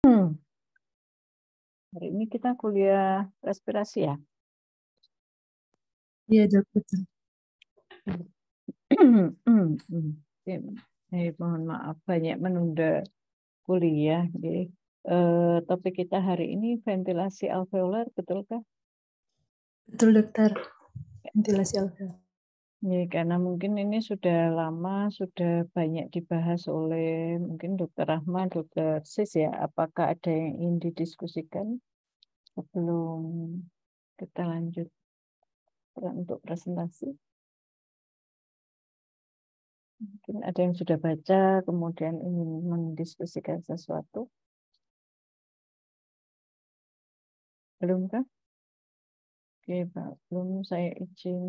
Hari ini kita kuliah respirasi ya. Iya, Dok, betul. Mohon maaf banyak menunda kuliah. Jadi, topik kita hari ini ventilasi alveolar, betulkah? Betul, dokter. Ventilasi alveolar. Ya, karena mungkin ini sudah lama, sudah banyak dibahas oleh mungkin Dokter Rahmat, Dokter Sis ya. Apakah ada yang ingin didiskusikan sebelum kita lanjut untuk presentasi? Mungkin ada yang sudah baca, kemudian ingin mendiskusikan sesuatu. Belum kan? Oke, Pak. Belum, saya izin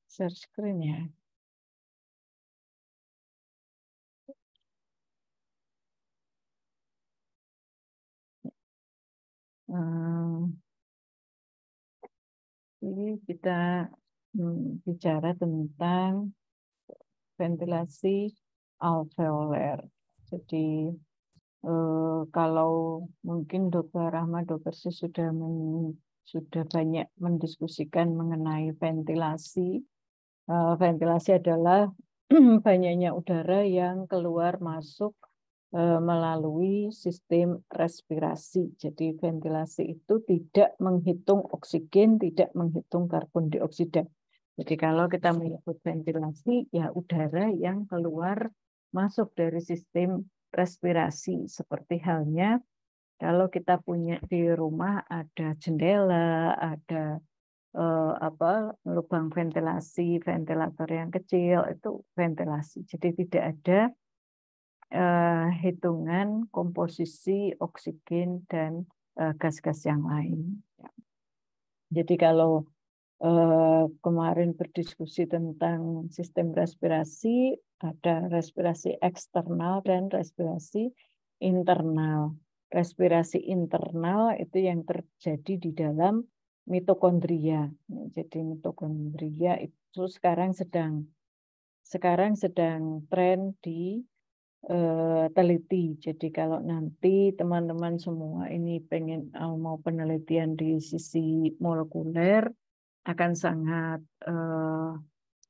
share screen ya. Ini kita bicara tentang ventilasi alveoler. Jadi kalau mungkin Dr. Rahmat, Dr. Sis sudah banyak mendiskusikan mengenai ventilasi. Ventilasi adalah banyaknya udara yang keluar masuk melalui sistem respirasi. Jadi ventilasi itu tidak menghitung oksigen, tidak menghitung karbon dioksida. Jadi kalau kita menyebut ventilasi, ya udara yang keluar masuk dari sistem respirasi. Seperti halnya kalau kita punya di rumah ada jendela, ada lubang ventilasi, ventilator yang kecil, itu ventilasi. Jadi tidak ada hitungan komposisi oksigen dan gas-gas yang lain. Jadi kalau kemarin berdiskusi tentang sistem respirasi, ada respirasi eksternal dan respirasi internal. Respirasi internal itu yang terjadi di dalam mitokondria. Jadi mitokondria itu sekarang sedang tren di teliti. Jadi kalau nanti teman-teman semua ini pengen mau penelitian di sisi molekuler, akan sangat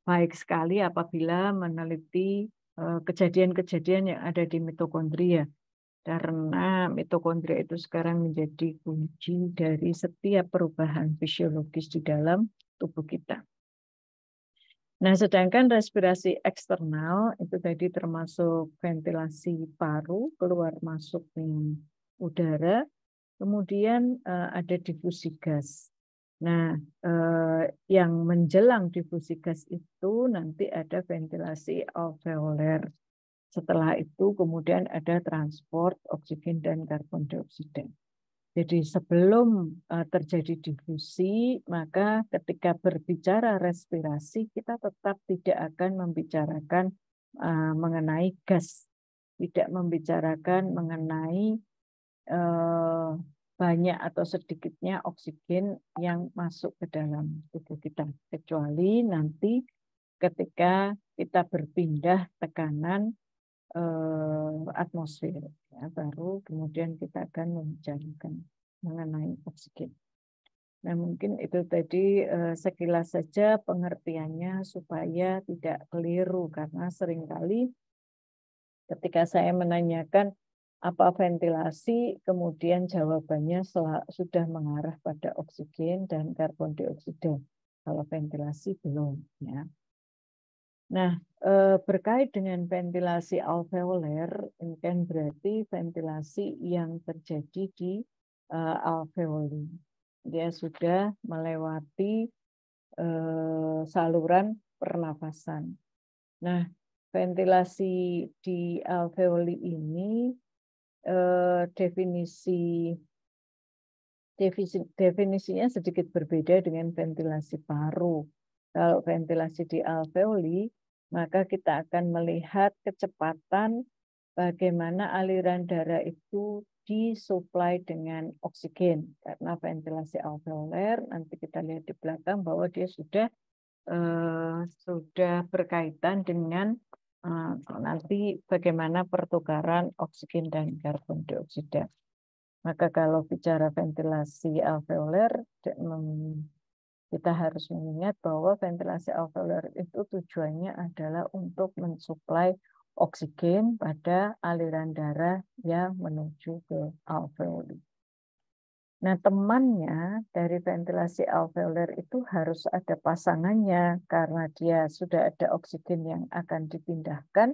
baik sekali apabila meneliti kejadian-kejadian yang ada di mitokondria. Karena mitokondria itu sekarang menjadi kunci dari setiap perubahan fisiologis di dalam tubuh kita. Nah, sedangkan respirasi eksternal itu tadi termasuk ventilasi paru, keluar masuknya udara, kemudian ada difusi gas. Nah, yang menjelang difusi gas itu nanti ada ventilasi alveoler. Setelah itu kemudian ada transport oksigen dan karbon dioksida. Jadi sebelum terjadi difusi, maka ketika berbicara respirasi, kita tetap tidak akan membicarakan mengenai gas, tidak membicarakan mengenai banyak atau sedikitnya oksigen yang masuk ke dalam tubuh kita. Kecuali nanti ketika kita berpindah tekanan atmosfer, ya, baru kemudian kita akan membicarakan mengenai oksigen. Nah, mungkin itu tadi sekilas saja pengertiannya supaya tidak keliru, karena seringkali ketika saya menanyakan apa ventilasi, kemudian jawabannya sudah mengarah pada oksigen dan karbon dioksida. Kalau ventilasi belum, ya. Nah, berkait dengan ventilasi alveoler, ini kan berarti ventilasi yang terjadi di alveoli. Dia sudah melewati saluran pernafasan. Nah, ventilasi di alveoli ini definisinya sedikit berbeda dengan ventilasi paru. Kalau ventilasi di alveoli, maka kita akan melihat kecepatan bagaimana aliran darah itu disuplai dengan oksigen. Karena ventilasi alveoler, nanti kita lihat di belakang bahwa dia sudah berkaitan dengan nanti bagaimana pertukaran oksigen dan karbon dioksida. Maka kalau bicara ventilasi alveoler, kita harus mengingat bahwa ventilasi alveoler itu tujuannya adalah untuk mensuplai oksigen pada aliran darah yang menuju ke alveoli. Nah, temannya dari ventilasi alveoler itu harus ada pasangannya karena dia sudah ada oksigen yang akan dipindahkan,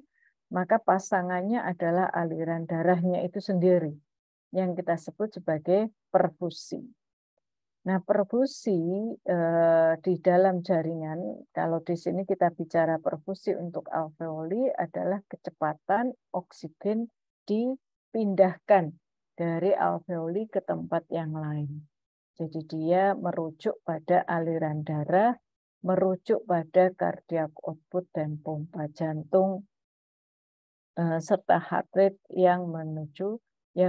maka pasangannya adalah aliran darahnya itu sendiri yang kita sebut sebagai perfusi. Nah, perfusi di dalam jaringan, kalau di sini kita bicara perfusi untuk alveoli adalah kecepatan oksigen dipindahkan dari alveoli ke tempat yang lain. Jadi dia merujuk pada aliran darah, merujuk pada cardiac output dan pompa jantung, serta heart rate yang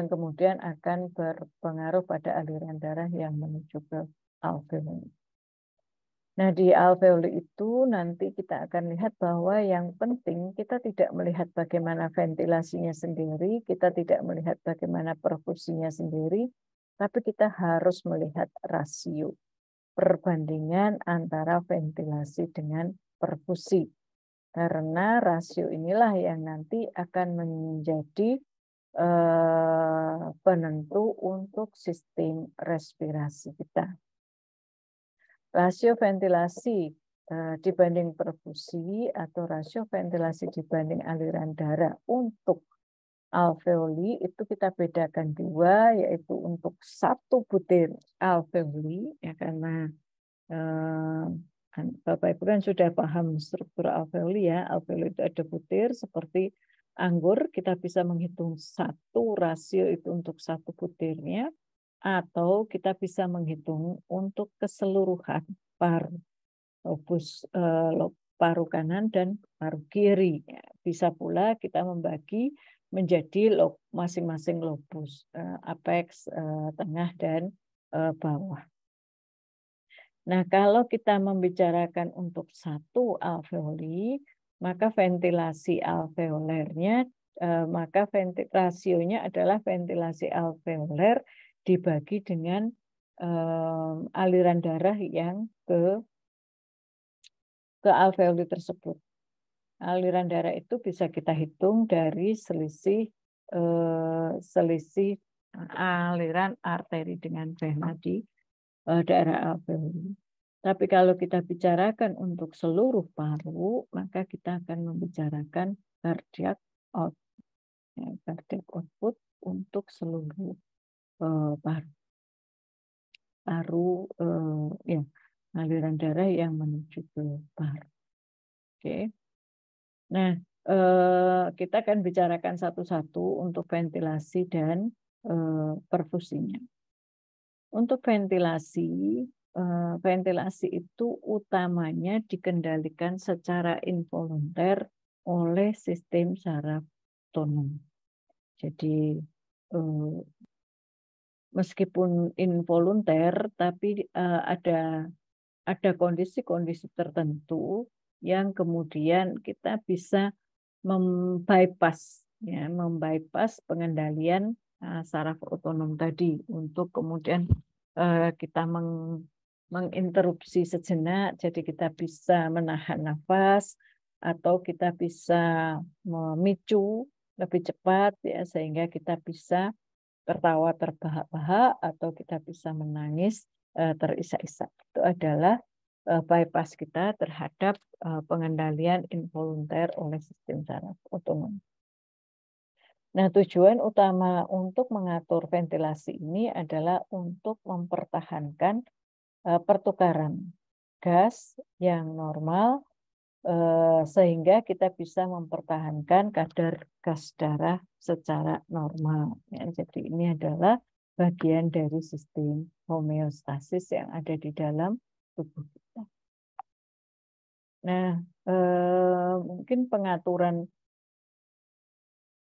kemudian akan berpengaruh pada aliran darah yang menuju ke alveoli. Nah, di alveoli itu nanti kita akan lihat bahwa yang penting kita tidak melihat bagaimana ventilasinya sendiri, kita tidak melihat bagaimana perfusinya sendiri, tapi kita harus melihat rasio, perbandingan antara ventilasi dengan perfusi. Karena rasio inilah yang nanti akan menjadi penentu untuk sistem respirasi kita. Rasio ventilasi dibanding perfusi atau rasio ventilasi dibanding aliran darah untuk alveoli itu kita bedakan dua, yaitu untuk 1 butir alveoli, ya karena Bapak Ibu kan sudah paham struktur alveoli ya. Alveoli itu ada butir seperti anggur, kita bisa menghitung 1 rasio itu untuk 1 butirnya, atau kita bisa menghitung untuk keseluruhan paru, paru kanan dan paru kiri. Bisa pula kita membagi menjadi masing-masing lobus, apex, tengah, dan bawah. Nah, kalau kita membicarakan untuk 1 alveoli, maka ventilasi alveolernya, maka rasionya adalah ventilasi alveoler dibagi dengan aliran darah yang ke alveoli tersebut. Aliran darah itu bisa kita hitung dari selisih aliran arteri dengan vena di daerah alveoli. Tapi kalau kita bicarakan untuk seluruh paru, maka kita akan membicarakan cardiac output untuk seluruh paru, ya, aliran darah yang menuju ke paru. Oke. Nah, kita akan bicarakan satu-satu untuk ventilasi dan perfusinya. Untuk ventilasi itu utamanya dikendalikan secara involunter oleh sistem saraf otonom. Jadi meskipun involunter, tapi ada kondisi-kondisi tertentu yang kemudian kita bisa membypass pengendalian saraf otonom tadi untuk kemudian kita menginterupsi sejenak, jadi kita bisa menahan nafas atau kita bisa memicu lebih cepat ya, sehingga kita bisa tertawa terbahak-bahak atau kita bisa menangis terisak-isak. Itu adalah bypass kita terhadap pengendalian involunter oleh sistem saraf otonom. Nah, tujuan utama untuk mengatur ventilasi ini adalah untuk mempertahankan pertukaran gas yang normal sehingga kita bisa mempertahankan kadar gas darah secara normal. Ya, jadi ini adalah bagian dari sistem homeostasis yang ada di dalam tubuh kita. Nah, mungkin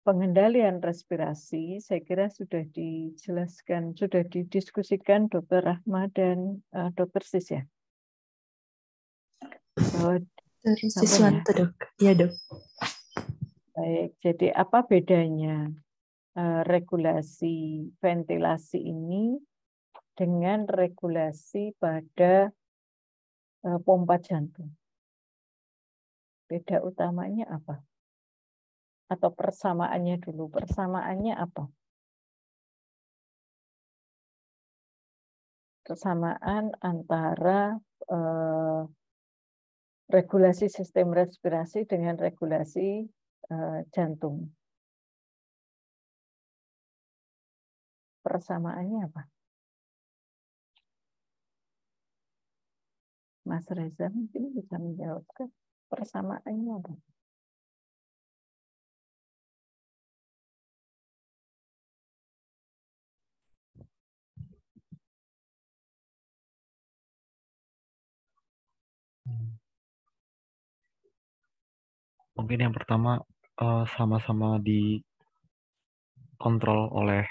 pengendalian respirasi saya kira sudah dijelaskan, sudah didiskusikan Dr. Rahma dan Dr. Sis ya. Siswanto, Dok. Ya, Dok. Baik, jadi apa bedanya regulasi ventilasi ini dengan regulasi pada pompa jantung. Beda utamanya apa? Atau persamaannya dulu, persamaannya apa? Kesamaan antara regulasi sistem respirasi dengan regulasi jantung. Persamaannya apa? Mas Reza mungkin bisa menjawabkan persamaannya apa? Mungkin yang pertama sama-sama dikontrol oleh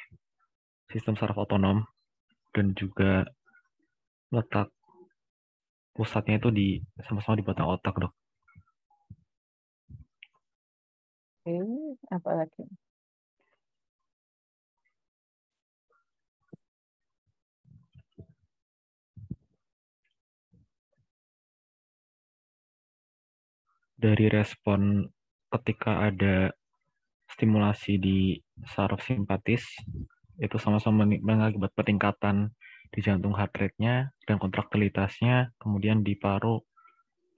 sistem saraf otonom dan juga letak pusatnya itu sama-sama di batang otak, Dok. Oke, apa lagi? Dari respon ketika ada stimulasi di saraf simpatis, itu sama-sama mengakibat peningkatan di jantung heart rate-nya dan kontraktilitasnya, kemudian di paru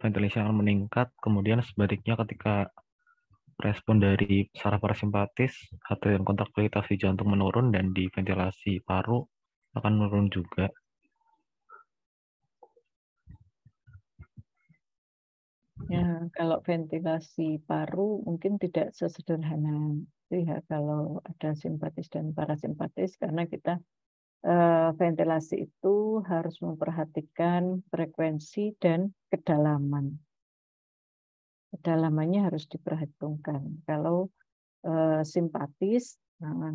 ventilasi akan meningkat, kemudian sebaliknya ketika respon dari saraf parasimpatis, heart rate dan kontraktilitas di jantung menurun dan di ventilasi paru akan menurun juga. Ya, kalau ventilasi paru mungkin tidak sesederhana itu ya kalau ada simpatis dan parasimpatis karena kita ventilasi itu harus memperhatikan frekuensi dan kedalaman. Kedalamannya harus diperhitungkan. Kalau simpatis,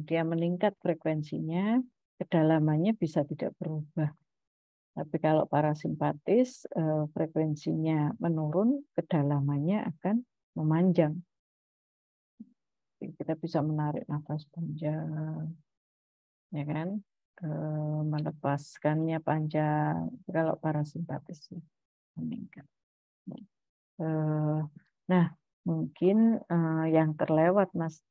dia meningkat frekuensinya, kedalamannya bisa tidak berubah. Tapi kalau parasimpatis, frekuensinya menurun, kedalamannya akan memanjang. Kita bisa menarik nafas panjang, ya kan? Melepaskannya panjang. Kalau parasimpatis meningkat. Nah, mungkin yang terlewat Mas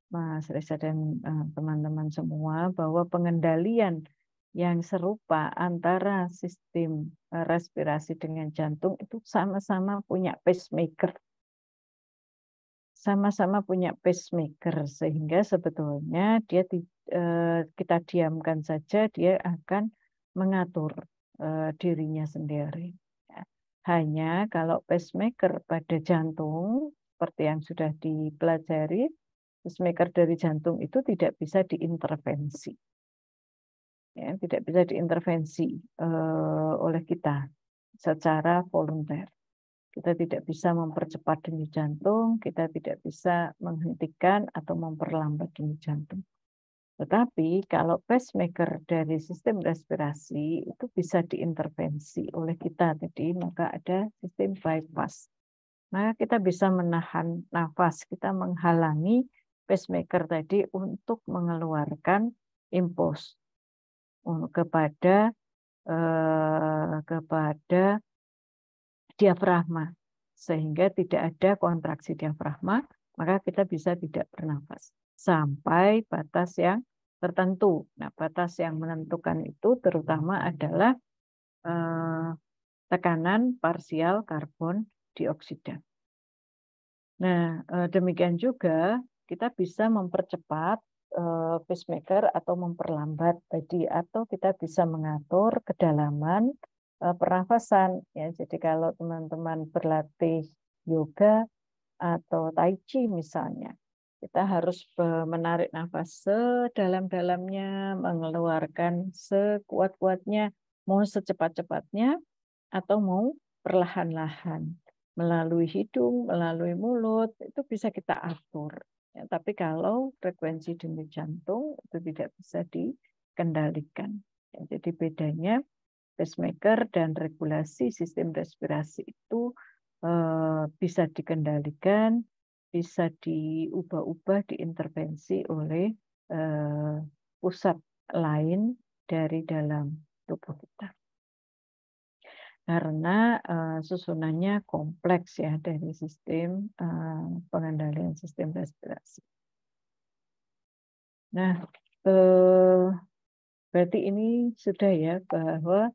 Reza dan teman-teman semua bahwa pengendalian yang serupa antara sistem respirasi dengan jantung itu sama-sama punya pacemaker. Sama-sama punya pacemaker sehingga sebetulnya dia kita diamkan saja dia akan mengatur dirinya sendiri. Hanya kalau pacemaker pada jantung seperti yang sudah dipelajari, pacemaker dari jantung itu tidak bisa diintervensi. Ya, tidak bisa diintervensi oleh kita secara volunter. Kita tidak bisa mempercepat denyut jantung, kita tidak bisa menghentikan atau memperlambat denyut jantung. Tetapi kalau pacemaker dari sistem respirasi itu bisa diintervensi oleh kita tadi, maka ada sistem bypass. Maka kita bisa menahan nafas, kita menghalangi pacemaker tadi untuk mengeluarkan impuls kepada diafragma sehingga tidak ada kontraksi diafragma, maka kita bisa tidak bernafas sampai batas yang tertentu. Nah, batas yang menentukan itu terutama adalah tekanan parsial karbon dioksida. Nah, demikian juga kita bisa mempercepat pacemaker atau memperlambat tadi, atau kita bisa mengatur kedalaman pernafasan. Ya, jadi kalau teman-teman berlatih yoga atau tai chi misalnya, kita harus menarik nafas sedalam-dalamnya, mengeluarkan sekuat-kuatnya, mau secepat-cepatnya atau mau perlahan-lahan. Melalui hidung, melalui mulut, itu bisa kita atur. Ya, tapi kalau frekuensi denyut jantung itu tidak bisa dikendalikan. Ya, jadi bedanya pacemaker dan regulasi sistem respirasi itu bisa dikendalikan, bisa diubah-ubah, diintervensi oleh pusat lain dari dalam tubuh kita. Karena susunannya kompleks ya dari sistem pengendalian sistem respirasi. Nah, berarti ini sudah ya bahwa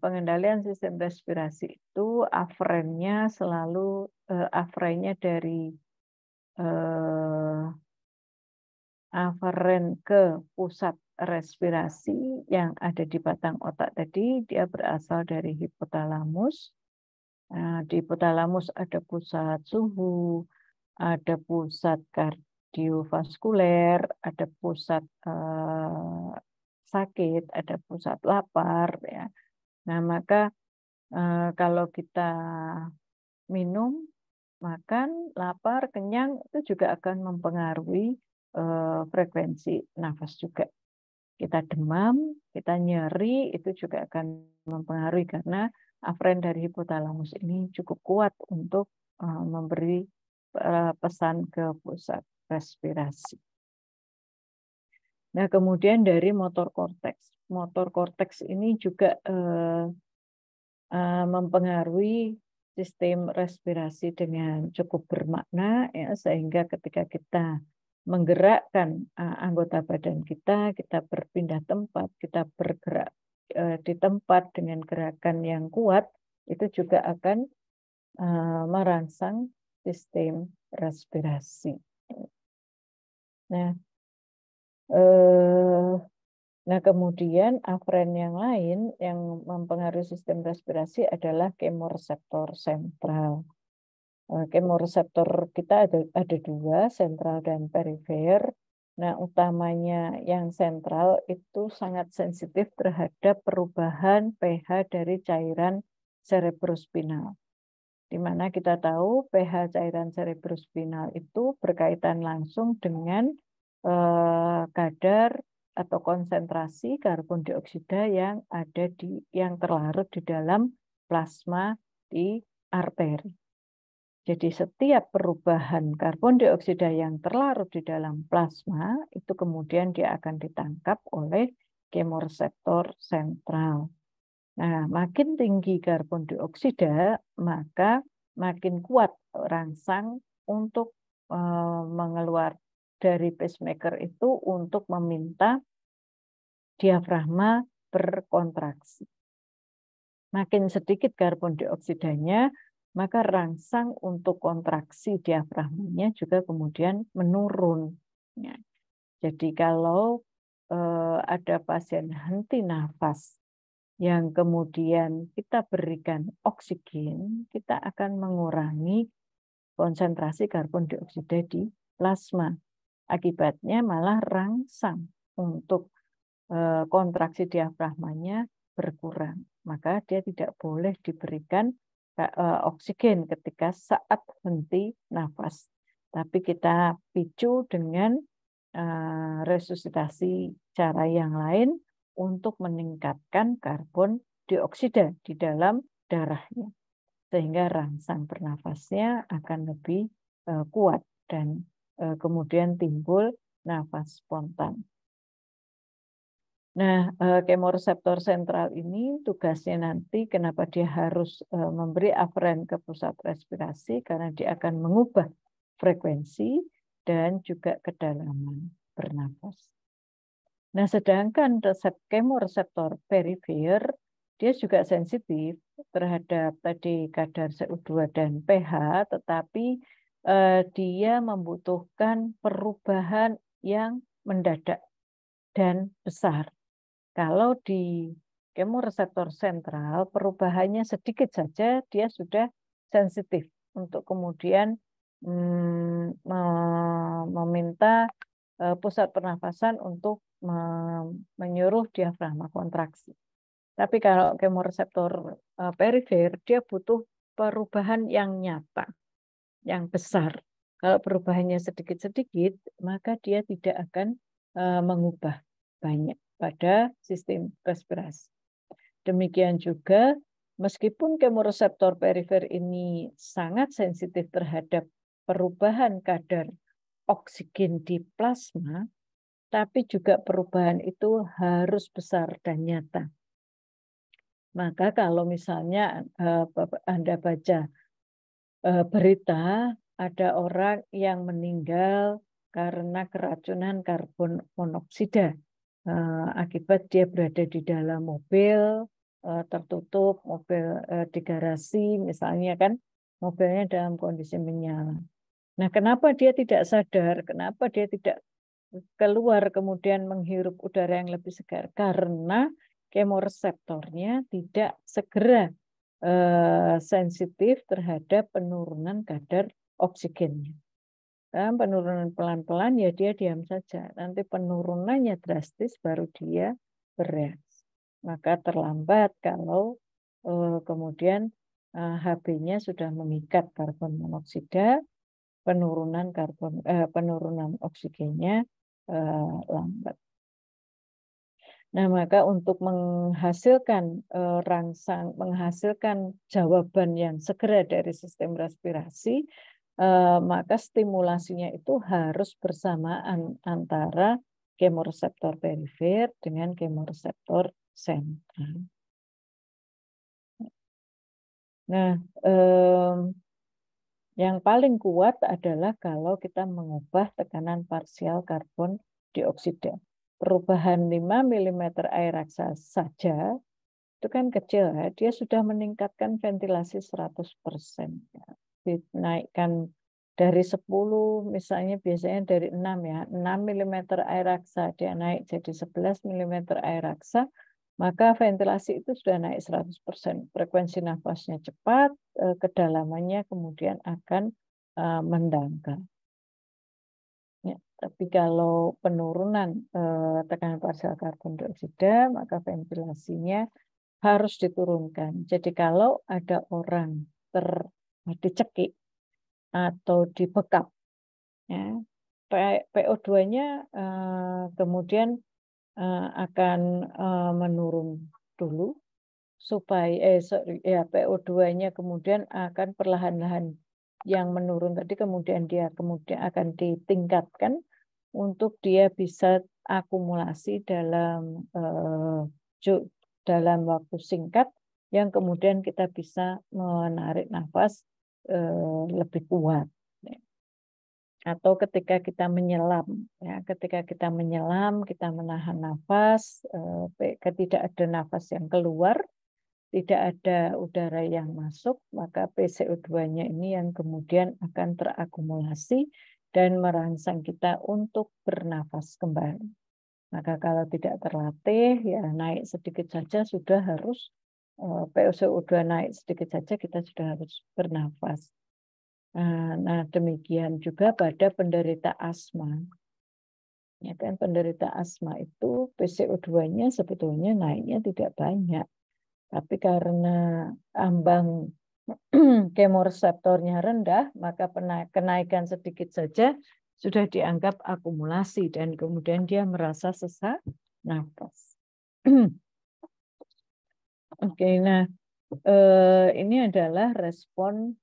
pengendalian sistem respirasi itu afrennya selalu afrennya dari aferen ke pusat respirasi yang ada di batang otak tadi, dia berasal dari hipotalamus. Di hipotalamus ada pusat suhu, ada pusat kardiovaskuler, ada pusat sakit, ada pusat lapar. Ya. Nah, maka kalau kita minum, makan, lapar, kenyang, itu juga akan mempengaruhi frekuensi nafas juga. Kita demam, kita nyeri, itu juga akan mempengaruhi karena afren dari hipotalamus ini cukup kuat untuk memberi pesan ke pusat respirasi. Nah, kemudian dari motor korteks. Motor korteks ini juga mempengaruhi sistem respirasi dengan cukup bermakna, ya, sehingga ketika kita menggerakkan anggota badan kita berpindah tempat, kita bergerak di tempat dengan gerakan yang kuat, itu juga akan merangsang sistem respirasi. Nah, kemudian afren yang lain yang mempengaruhi sistem respirasi adalah kemoreseptor sentral. Kemoreseptor kita ada dua, sentral dan perifer. Nah, utamanya yang sentral itu sangat sensitif terhadap perubahan pH dari cairan cerebrospinal. Di mana kita tahu pH cairan cerebrospinal itu berkaitan langsung dengan kadar atau konsentrasi karbon dioksida yang terlarut di dalam plasma di arteri. Jadi setiap perubahan karbon dioksida yang terlarut di dalam plasma itu kemudian dia akan ditangkap oleh kemoreseptor sentral. Nah, makin tinggi karbon dioksida, maka makin kuat rangsang untuk mengeluar dari pacemaker itu untuk meminta diafragma berkontraksi. Makin sedikit karbon dioksidanya, maka rangsang untuk kontraksi diafragmanya juga kemudian menurun. Ya. Jadi kalau ada pasien henti nafas yang kemudian kita berikan oksigen, kita akan mengurangi konsentrasi karbon dioksida di plasma. Akibatnya malah rangsang untuk kontraksi diafragmanya berkurang. Maka dia tidak boleh diberikan oksigen ketika saat henti nafas. Tapi kita picu dengan resusitasi cara yang lain untuk meningkatkan karbon dioksida di dalam darahnya. Sehingga rangsang bernafasnya akan lebih kuat dan kemudian timbul nafas spontan. Nah, kemoreseptor sentral ini tugasnya nanti kenapa dia harus memberi afren ke pusat respirasi karena dia akan mengubah frekuensi dan juga kedalaman bernafas. Nah, sedangkan kemoreseptor perifer dia juga sensitif terhadap tadi kadar CO2 dan pH, tetapi dia membutuhkan perubahan yang mendadak dan besar. Kalau di kemoreseptor sentral, perubahannya sedikit saja, dia sudah sensitif untuk kemudian meminta pusat pernafasan untuk menyuruh diafragma kontraksi. Tapi kalau kemoreseptor perifer, dia butuh perubahan yang nyata, yang besar. Kalau perubahannya sedikit-sedikit, maka dia tidak akan mengubah banyak pada sistem respirasi. Demikian juga, meskipun kemoreseptor perifer ini sangat sensitif terhadap perubahan kadar oksigen di plasma, tapi juga perubahan itu harus besar dan nyata. Maka kalau misalnya Anda baca berita ada orang yang meninggal karena keracunan karbon monoksida akibat dia berada di dalam mobil tertutup, mobil di garasi misalnya kan, mobilnya dalam kondisi menyala. Nah, kenapa dia tidak sadar? Kenapa dia tidak keluar kemudian menghirup udara yang lebih segar? Karena kemoreseptornya tidak segera sensitif terhadap penurunan kadar oksigennya. Dan penurunan pelan-pelan ya dia diam saja. Nanti penurunannya drastis baru dia bereaksi. Maka terlambat kalau kemudian Hb-nya sudah mengikat karbon monoksida, penurunan oksigennya lambat. Nah, maka untuk menghasilkan menghasilkan jawaban yang segera dari sistem respirasi, maka stimulasinya itu harus bersamaan antara kemoreseptor perifer dengan kemoreseptor sentral. Nah, yang paling kuat adalah kalau kita mengubah tekanan parsial karbon dioksida. Perubahan 5 mm air raksa saja, itu kan kecil ya, dia sudah meningkatkan ventilasi 100%. Dinaikkan dari 10, misalnya biasanya dari 6 ya, 6 mm air raksa, dia naik jadi 11 mm air raksa, maka ventilasi itu sudah naik 100%. Frekuensi nafasnya cepat, kedalamannya kemudian akan mendangkal. Ya, tapi kalau penurunan tekanan parsial karbon dioksida, maka ventilasinya harus diturunkan. Jadi kalau ada orang dicekik atau dibekap, ya, PO2-nya kemudian akan menurun dulu supaya PO2-nya kemudian akan perlahan-lahan yang menurun tadi kemudian akan ditingkatkan untuk dia bisa akumulasi dalam waktu singkat yang kemudian kita bisa menarik nafas lebih kuat. Atau ketika kita menyelam, ya, ketika kita menyelam, kita menahan nafas, tidak ada nafas yang keluar, tidak ada udara yang masuk, maka PCO2-nya ini yang kemudian akan terakumulasi dan merangsang kita untuk bernafas kembali. Maka kalau tidak terlatih, ya naik sedikit saja sudah harus, PCO2 naik sedikit saja kita sudah harus bernafas. Nah, demikian juga pada penderita asma. Ya kan, penderita asma itu PCO2-nya sebetulnya naiknya tidak banyak. Tapi karena ambang kemoreseptornya rendah, maka kenaikan sedikit saja sudah dianggap akumulasi dan kemudian dia merasa sesak nafas. Oke, nah ini adalah respon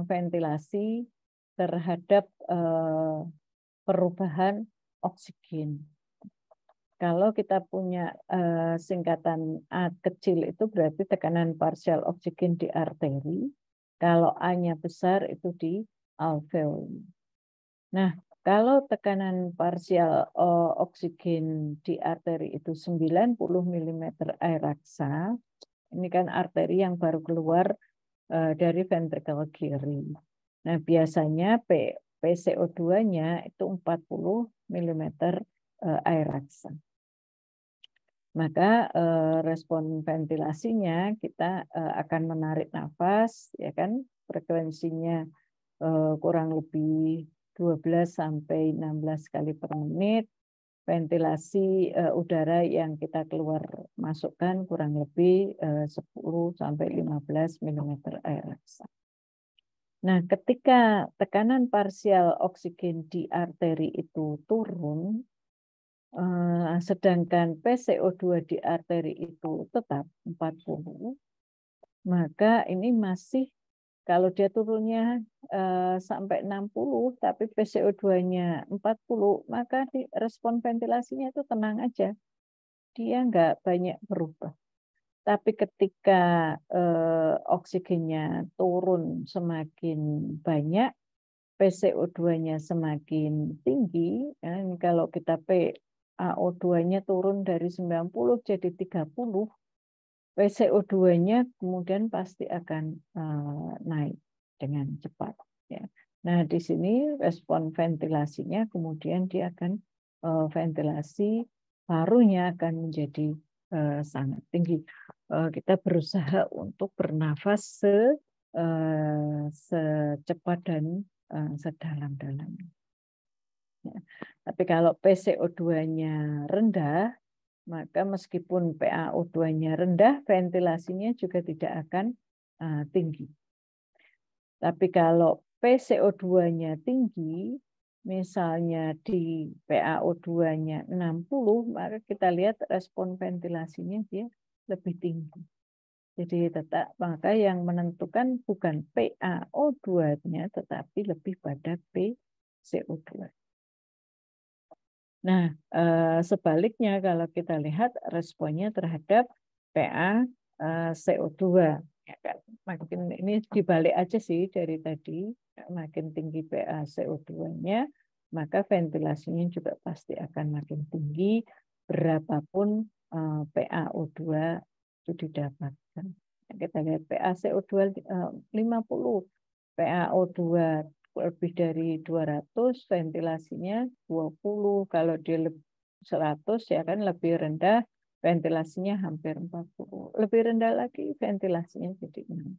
ventilasi terhadap perubahan oksigen. Kalau kita punya singkatan A kecil itu berarti tekanan parsial oksigen di arteri. Kalau A-nya besar itu di alveoli. Nah, kalau tekanan parsial oksigen di arteri itu 90 mm air raksa, ini kan arteri yang baru keluar dari ventricle kiri. Nah, biasanya PCO2-nya itu 40 mm air raksa. Maka respon ventilasinya kita akan menarik nafas, ya kan, frekuensinya kurang lebih 12 sampai 16 kali per menit. Ventilasi udara yang kita keluar masukkan kurang lebih 10 sampai 15 mm air raksa. Nah, ketika tekanan parsial oksigen di arteri itu turun, sedangkan PCO2 di arteri itu tetap 40, maka ini masih Kalau dia turunnya sampai 60, tapi PCO2-nya 40, maka respon ventilasinya itu tenang aja. Dia nggak banyak berubah. Tapi ketika oksigennya turun semakin banyak, PCO2-nya semakin tinggi, kalau kita PaO2-nya turun dari 90 jadi 30, PCO2-nya kemudian pasti akan naik dengan cepat. Ya. Nah, di sini respon ventilasinya kemudian dia akan ventilasi parunya akan menjadi sangat tinggi. Kita berusaha untuk bernafas secepat dan sedalam-dalamnya. Ya. Tapi kalau PCO2-nya rendah, maka meskipun PaO2-nya rendah, ventilasinya juga tidak akan tinggi. Tapi kalau PCO2-nya tinggi, misalnya di PaO2-nya 60, maka kita lihat respon ventilasinya dia lebih tinggi. Jadi maka yang menentukan bukan PaO2-nya, tetapi lebih pada PCO2. Nah, sebaliknya kalau kita lihat responnya terhadap PaCO2, ya kan? Makin ini dibalik aja sih dari tadi, makin tinggi PaCO2-nya, maka ventilasinya juga pasti akan makin tinggi, berapapun PaO2 itu didapatkan. Kita lihat PaCO2 50, PaO2 lebih dari 200, ventilasinya 20. Kalau di 100 ya kan lebih rendah, ventilasinya hampir 40. Lebih rendah lagi ventilasinya jadi 6.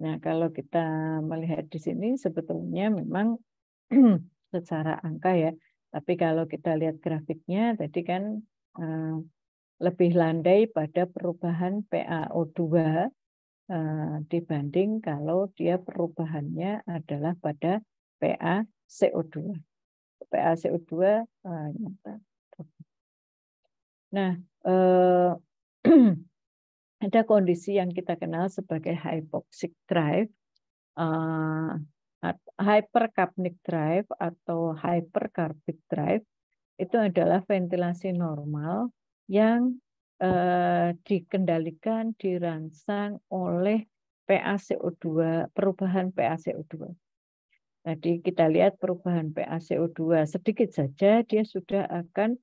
Nah, kalau kita melihat di sini sebetulnya memang secara angka ya, tapi kalau kita lihat grafiknya tadi kan lebih landai pada perubahan PaO2 dibanding kalau dia perubahannya adalah pada PaCO2. PaCO2 nah, ada kondisi yang kita kenal sebagai hypoxic drive, hypercapnic drive atau hypercarbic drive. Itu adalah ventilasi normal yang dikendalikan, dirangsang oleh PaCO2, perubahan PaCO2. Tadi kita lihat perubahan PaCO2 sedikit saja, dia sudah akan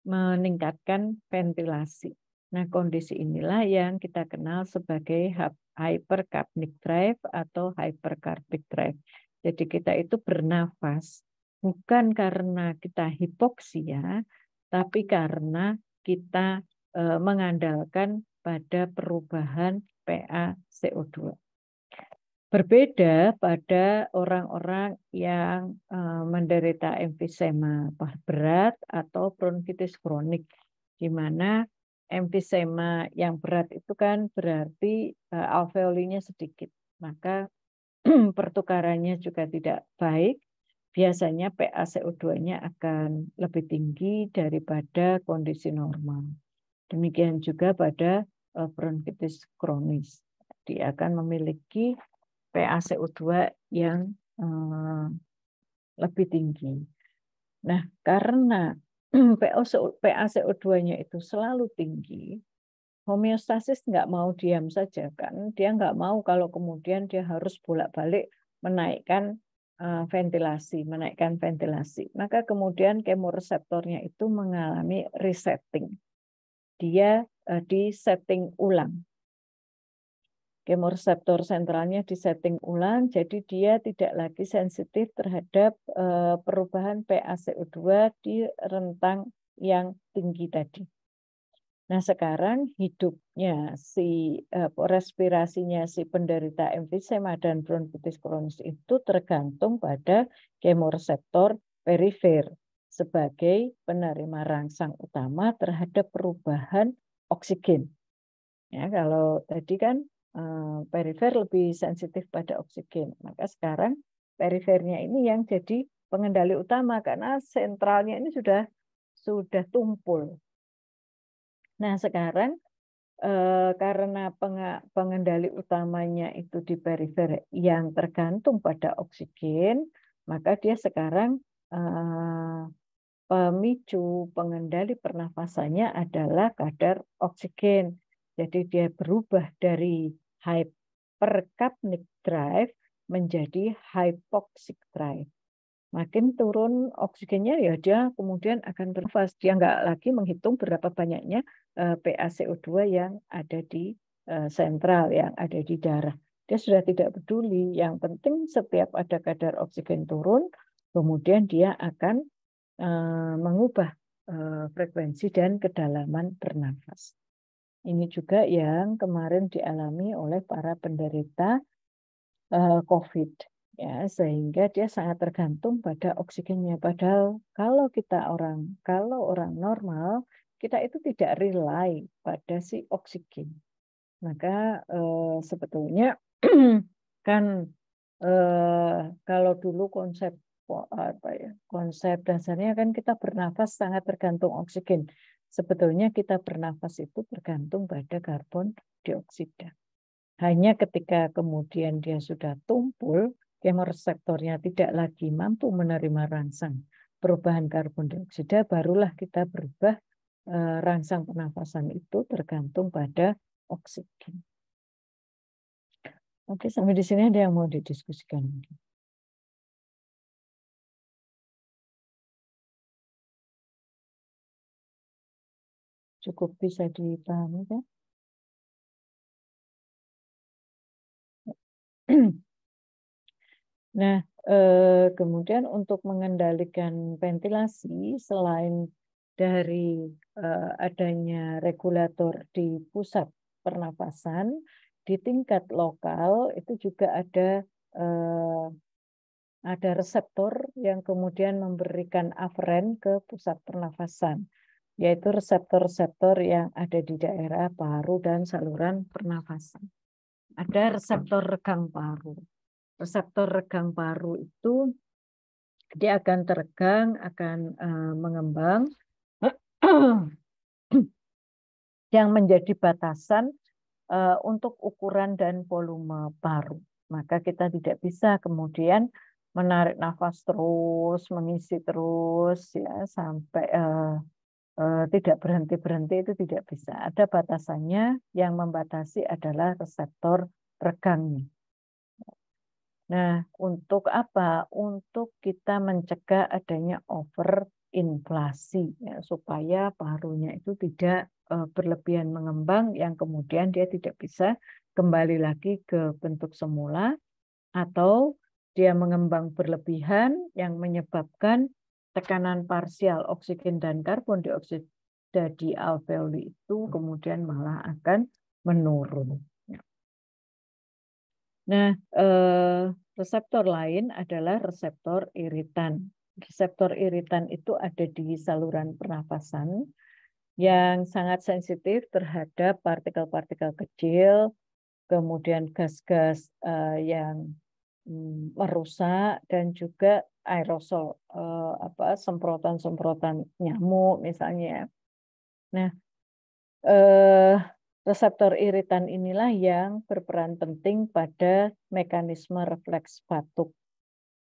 meningkatkan ventilasi. Nah, kondisi inilah yang kita kenal sebagai hypercapnic drive atau hypercarbic drive. Jadi kita itu bernafas bukan karena kita hipoksia, tapi karena kita mengandalkan pada perubahan PaCO2. Berbeda pada orang-orang yang menderita emfisema berat atau bronkitis kronik, di mana emfisema yang berat itu kan berarti alveolinya sedikit, maka pertukarannya juga tidak baik. Biasanya PaCO2-nya akan lebih tinggi daripada kondisi normal. Demikian juga pada bronkitis kronis. Dia akan memiliki PaCO2 yang lebih tinggi. Nah, karena PaCO2-nya itu selalu tinggi, homeostasis nggak mau diam saja kan, dia nggak mau kalau kemudian dia harus bolak-balik menaikkan ventilasi. Maka kemudian kemoreseptornya itu mengalami resetting. Dia disetting ulang. Kemoreseptor sentralnya disetting ulang, jadi dia tidak lagi sensitif terhadap perubahan PaCO2 di rentang yang tinggi tadi. Nah, sekarang hidupnya respirasinya si penderita emfisema dan bronkitis kronis itu tergantung pada kemoreseptor perifer sebagai penerima rangsang utama terhadap perubahan oksigen. Ya, kalau tadi kan perifer lebih sensitif pada oksigen, maka sekarang perifernya ini yang jadi pengendali utama karena sentralnya ini sudah tumpul. Nah, sekarang karena pengendali utamanya itu di perifer yang tergantung pada oksigen, maka dia sekarang pemicu pengendali pernafasannya adalah kadar oksigen. Jadi dia berubah dari hypercapnic drive menjadi hypoxic drive. Makin turun oksigennya ya dia kemudian akan bernafas. Dia nggak lagi menghitung berapa banyaknya PaCO2 yang ada di sentral, yang ada di darah. Dia sudah tidak peduli. Yang penting setiap ada kadar oksigen turun, kemudian dia akan mengubah frekuensi dan kedalaman bernafas. Ini juga yang kemarin dialami oleh para penderita COVID, ya, sehingga dia sangat tergantung pada oksigennya. Padahal kalau orang normal, kita itu tidak rely pada si oksigen. Maka sebetulnya kan kalau dulu konsep dasarnya kan kita bernafas sangat tergantung oksigen. Sebetulnya kita bernafas itu tergantung pada karbon dioksida. Hanya ketika kemudian dia sudah tumpul, kemoreseptornya tidak lagi mampu menerima rangsang perubahan karbon dioksida, barulah kita berubah rangsang pernafasan itu tergantung pada oksigen. Oke, sampai di sini ada yang mau didiskusikan? Cukup bisa dipahami kan? Nah, kemudian untuk mengendalikan ventilasi selain dari adanya regulator di pusat pernafasan, di tingkat lokal itu juga ada reseptor yang kemudian memberikan aferen ke pusat pernafasan, yaitu reseptor-reseptor yang ada di daerah paru dan saluran pernafasan. Ada reseptor regang paru. Reseptor regang paru itu dia akan teregang, akan mengembang, yang menjadi batasan untuk ukuran dan volume paru. Maka kita tidak bisa kemudian menarik nafas terus, mengisi terus, ya sampai tidak berhenti-berhenti, itu tidak bisa. Ada batasannya, yang membatasi adalah reseptor regangnya. Nah, untuk apa? Untuk kita mencegah adanya overinflasi, ya, supaya parunya itu tidak berlebihan mengembang, yang kemudian dia tidak bisa kembali lagi ke bentuk semula, atau dia mengembang berlebihan yang menyebabkan tekanan parsial oksigen dan karbon dioksida di alveoli itu kemudian malah akan menurun. Nah, reseptor lain adalah reseptor iritan. Reseptor iritan itu ada di saluran pernafasan yang sangat sensitif terhadap partikel-partikel kecil, kemudian gas-gas yang merusak, dan juga aerosol, semprotan-semprotan nyamuk misalnya. Nah, reseptor iritan inilah yang berperan penting pada mekanisme refleks batuk.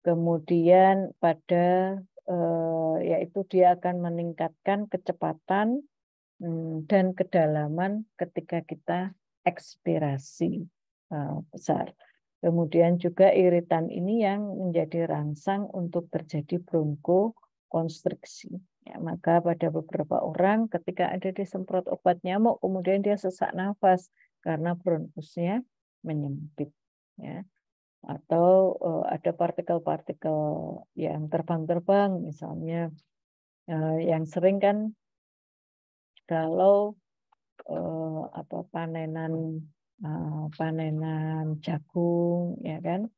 Kemudian pada yaitu dia akan meningkatkan kecepatan dan kedalaman ketika kita ekspirasi besar. Kemudian juga iritan ini yang menjadi rangsang untuk terjadi bronkokonstriksi. Ya, maka pada beberapa orang ketika ada disemprot obat nyamuk, kemudian dia sesak nafas karena bronkusnya menyempit. Ya. Atau ada partikel-partikel yang terbang-terbang, misalnya yang sering kan kalau panenan jagung, ya kan,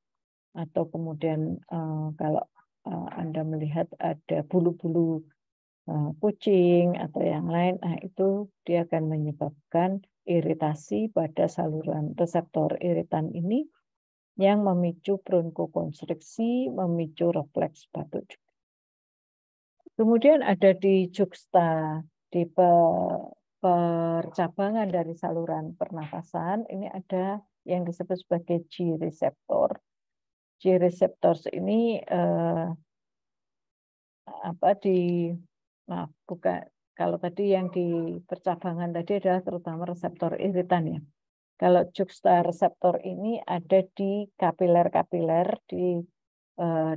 atau kemudian kalau Anda melihat ada bulu-bulu kucing atau yang lain, nah itu dia akan menyebabkan iritasi pada saluran reseptor iritan ini yang memicu bronkokonstriksi, memicu refleks batuk. Kemudian ada di juxta, di percabangan dari saluran pernafasan, ini ada yang disebut sebagai G reseptor. G receptors ini bukan, kalau tadi yang di percabangan tadi adalah terutama reseptor iritan ya. Kalau juxtareseptor ini ada di kapiler-kapiler, di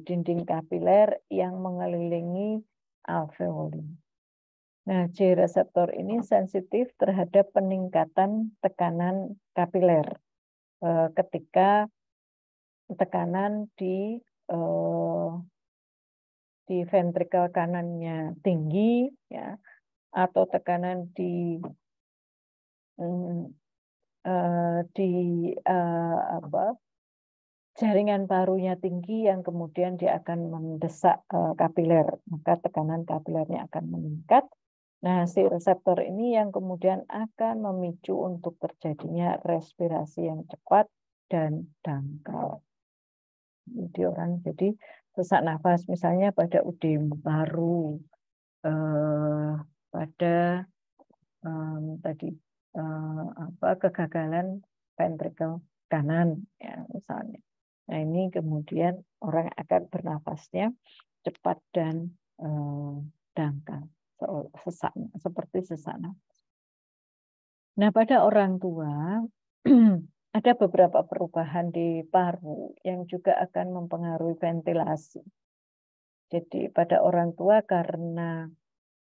dinding kapiler yang mengelilingi alveoli. Nah, G reseptor ini sensitif terhadap peningkatan tekanan kapiler ketika tekanan di ventrikel kanannya tinggi, ya, atau tekanan di jaringan parunya tinggi yang kemudian dia akan mendesak kapiler, maka tekanan kapilernya akan meningkat. Nah, si reseptor ini yang kemudian akan memicu untuk terjadinya respirasi yang cepat dan dangkal. Jadi sesak nafas misalnya pada udem paru, pada kegagalan ventrikel kanan ya misalnya. Nah, ini kemudian orang akan bernafasnya cepat dan dangkal, seperti sesak nafas. Nah, pada orang tua ada beberapa perubahan di paru yang juga akan mempengaruhi ventilasi. Jadi pada orang tua karena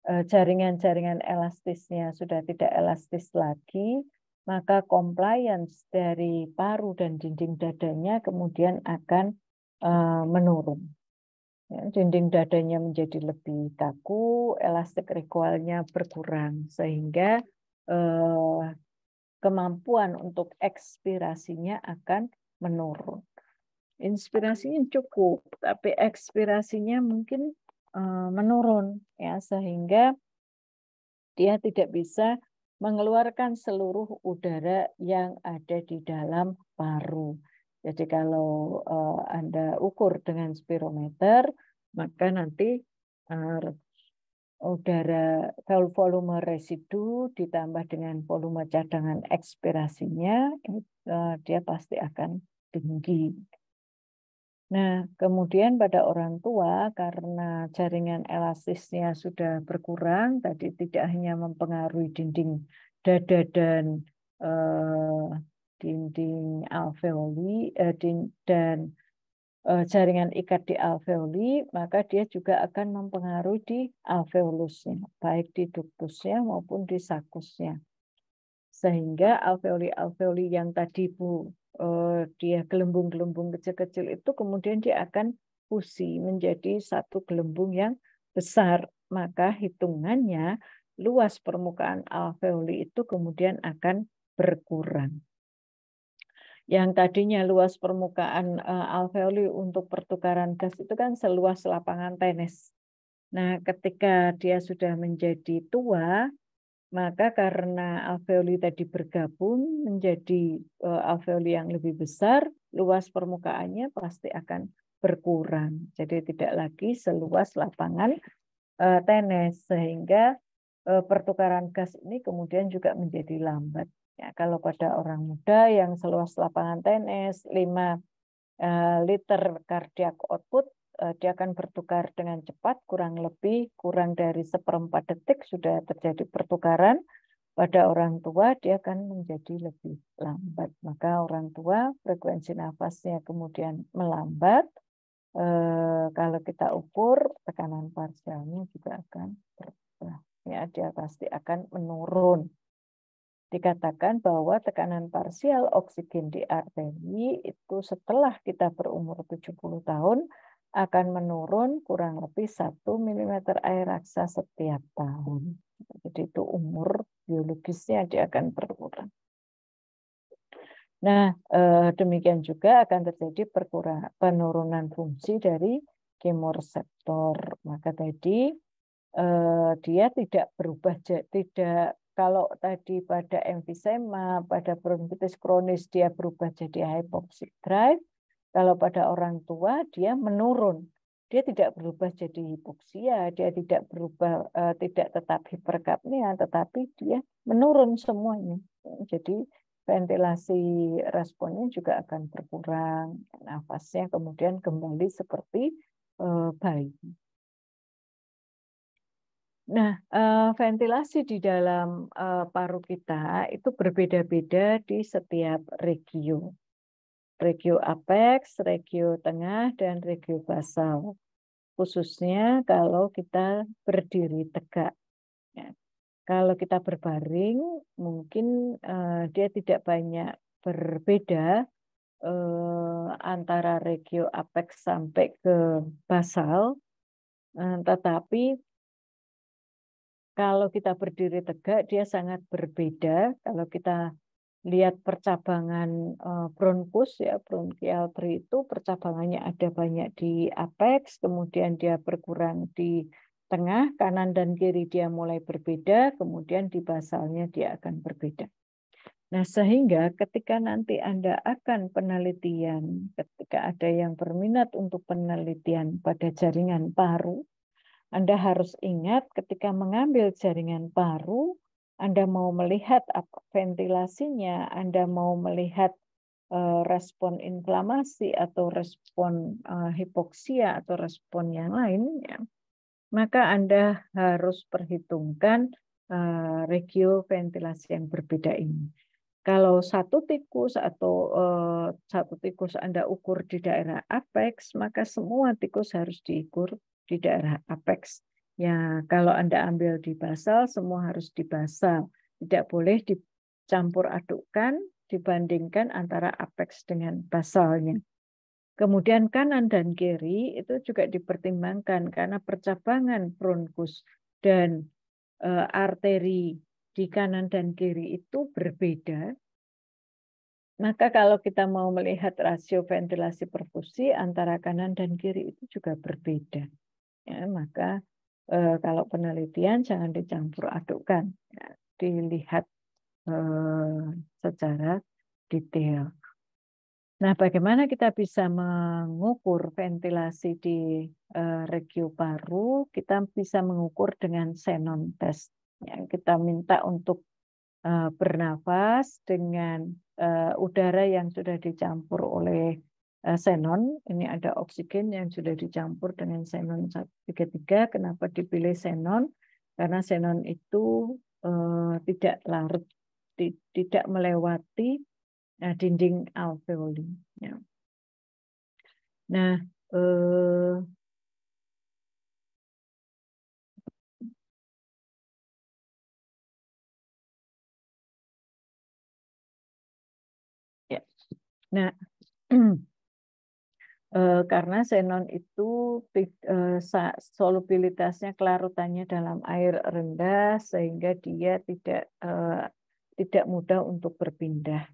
jaringan-jaringan elastisnya sudah tidak elastis lagi, maka compliance dari paru dan dinding dadanya kemudian akan menurun. Ya, dinding dadanya menjadi lebih kaku, elastik recoil-nya berkurang, sehingga kemampuan untuk ekspirasinya akan menurun. Inspirasinya cukup, tapi ekspirasinya mungkin menurun, ya, sehingga dia tidak bisa mengeluarkan seluruh udara yang ada di dalam paru. Jadi kalau Anda ukur dengan spirometer, maka nanti udara volume residu ditambah dengan volume cadangan ekspirasinya, dia pasti akan tinggi. Nah, kemudian pada orang tua karena jaringan elastisnya sudah berkurang, tadi tidak hanya mempengaruhi dinding dada dan dinding alveoli dan jaringan ikat di alveoli, maka dia juga akan mempengaruhi di alveolusnya, baik di ductusnya maupun di sakusnya. Sehingga alveoli-alveoli yang tadi dia gelembung-gelembung kecil-kecil itu kemudian dia akan fusi menjadi satu gelembung yang besar. Maka hitungannya luas permukaan alveoli itu kemudian akan berkurang. Yang tadinya luas permukaan alveoli untuk pertukaran gas itu kan seluas lapangan tenis. Nah, ketika dia sudah menjadi tua, maka karena alveoli tadi bergabung menjadi alveoli yang lebih besar, luas permukaannya pasti akan berkurang. Jadi tidak lagi seluas lapangan tenis, sehingga pertukaran gas ini kemudian juga menjadi lambat. Ya, kalau pada orang muda yang seluas lapangan tenis 5 liter cardiac output, dia akan bertukar dengan cepat, kurang dari 1/4 detik sudah terjadi pertukaran. Pada orang tua dia akan menjadi lebih lambat. Maka orang tua frekuensi nafasnya kemudian melambat. Kalau kita ukur tekanan parsialnya juga akan berubah. Ya, dia pasti akan menurun. Dikatakan bahwa tekanan parsial oksigen di arteri itu setelah kita berumur 70 tahun akan menurun kurang lebih 1 mm air raksa setiap tahun. Jadi itu umur biologisnya dia akan berkurang. Nah, demikian juga akan terjadi penurunan fungsi dari kemoreseptor. Maka tadi dia tidak berubah, tidak. Kalau tadi pada emfisema, pada bronkitis kronis dia berubah jadi hypoxic drive, kalau pada orang tua dia menurun. dia tidak berubah jadi hipoksia, dia tidak berubah, tidak tetap hiperkapnia, tetapi dia menurun semuanya. Jadi ventilasi responnya juga akan berkurang, nafasnya kemudian kembali seperti bayi. Nah, ventilasi di dalam paru kita itu berbeda-beda di setiap regio. Regio apex, regio tengah, dan regio basal. Khususnya kalau kita berdiri tegak. Ya. Kalau kita berbaring, mungkin dia tidak banyak berbeda antara regio apex sampai ke basal, tetapi kalau kita berdiri tegak, dia sangat berbeda. Kalau kita lihat percabangan bronkus, ya bronchial tree itu percabangannya ada banyak di apex, kemudian dia berkurang di tengah, kanan dan kiri dia mulai berbeda, kemudian di basalnya dia akan berbeda. Nah, sehingga ketika nanti Anda akan penelitian, ketika ada yang berminat untuk penelitian pada jaringan paru, Anda harus ingat ketika mengambil jaringan paru, Anda mau melihat ventilasinya, Anda mau melihat respon inflamasi atau respon hipoksia atau respon yang lain, ya, maka Anda harus perhitungkan regio ventilasi yang berbeda ini. Kalau satu tikus atau satu tikus Anda ukur di daerah apex, maka semua tikus harus diukur di daerah apex. Ya, kalau Anda ambil di basal, semua harus di basal. Tidak boleh dicampur adukkan, dibandingkan antara apex dengan basalnya. Kemudian kanan dan kiri itu juga dipertimbangkan karena percabangan bronkus dan arteri di kanan dan kiri itu berbeda. Maka kalau kita mau melihat rasio ventilasi perfusi antara kanan dan kiri itu juga berbeda. Ya, maka kalau penelitian jangan dicampur adukkan, ya, dilihat secara detail. Nah, bagaimana kita bisa mengukur ventilasi di regio paru? Kita bisa mengukur dengan xenon test. Ya, kita minta untuk bernafas dengan udara yang sudah dicampur oleh xenon. Ini ada oksigen yang sudah dicampur dengan xenon 133. Kenapa dipilih xenon? Karena xenon itu tidak larut, tidak melewati dinding alveoli. Ya. Nah, ya. Nah, karena xenon itu solubilitasnya, kelarutannya dalam air rendah sehingga dia tidak mudah untuk berpindah.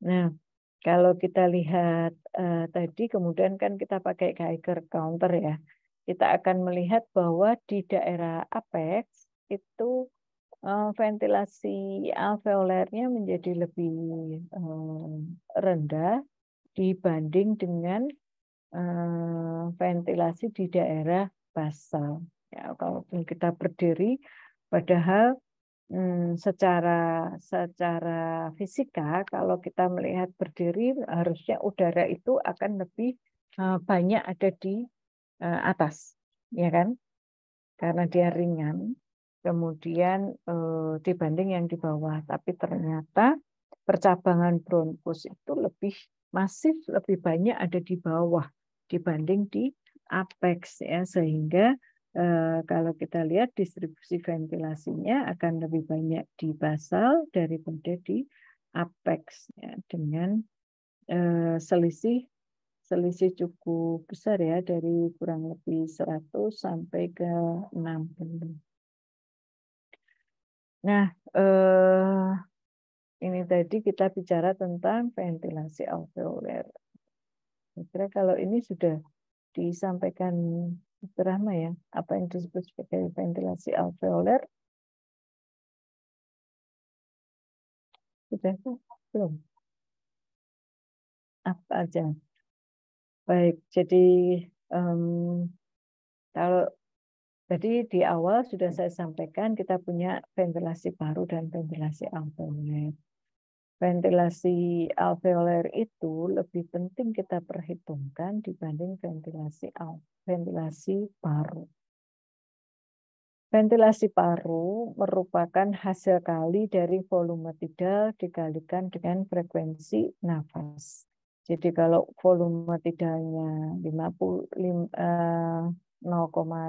Nah, kalau kita lihat tadi kemudian kan kita pakai Geiger counter ya. Kita akan melihat bahwa di daerah apex itu ventilasi alveolernya menjadi lebih rendah dibanding dengan ventilasi di daerah basal. Ya, kalaupun kita berdiri, padahal secara fisika kalau kita melihat berdiri harusnya udara itu akan lebih banyak ada di atas, ya kan? Karena dia ringan, kemudian dibanding yang di bawah. Tapi ternyata percabangan bronkus itu lebih masif, lebih banyak ada di bawah dibanding di apex, ya, sehingga kalau kita lihat distribusi ventilasinya akan lebih banyak di basal daripada di apex, ya, dengan selisih cukup besar ya, dari kurang lebih 100 sampai ke 60. Nah, ini tadi kita bicara tentang ventilasi alveoler. Kira-kira kalau ini sudah disampaikan Dr. Rahma ya, apa yang disebut sebagai ventilasi alveoler? Sudah belum? Apa aja? Baik, jadi Kalau jadi di awal sudah saya sampaikan kita punya ventilasi paru dan ventilasi alveoler. Ventilasi alveoler itu lebih penting kita perhitungkan dibanding ventilasi paru. Ventilasi paru merupakan hasil kali dari volume tidal dikalikan dengan frekuensi nafas. Jadi kalau volume tidalnya 0,5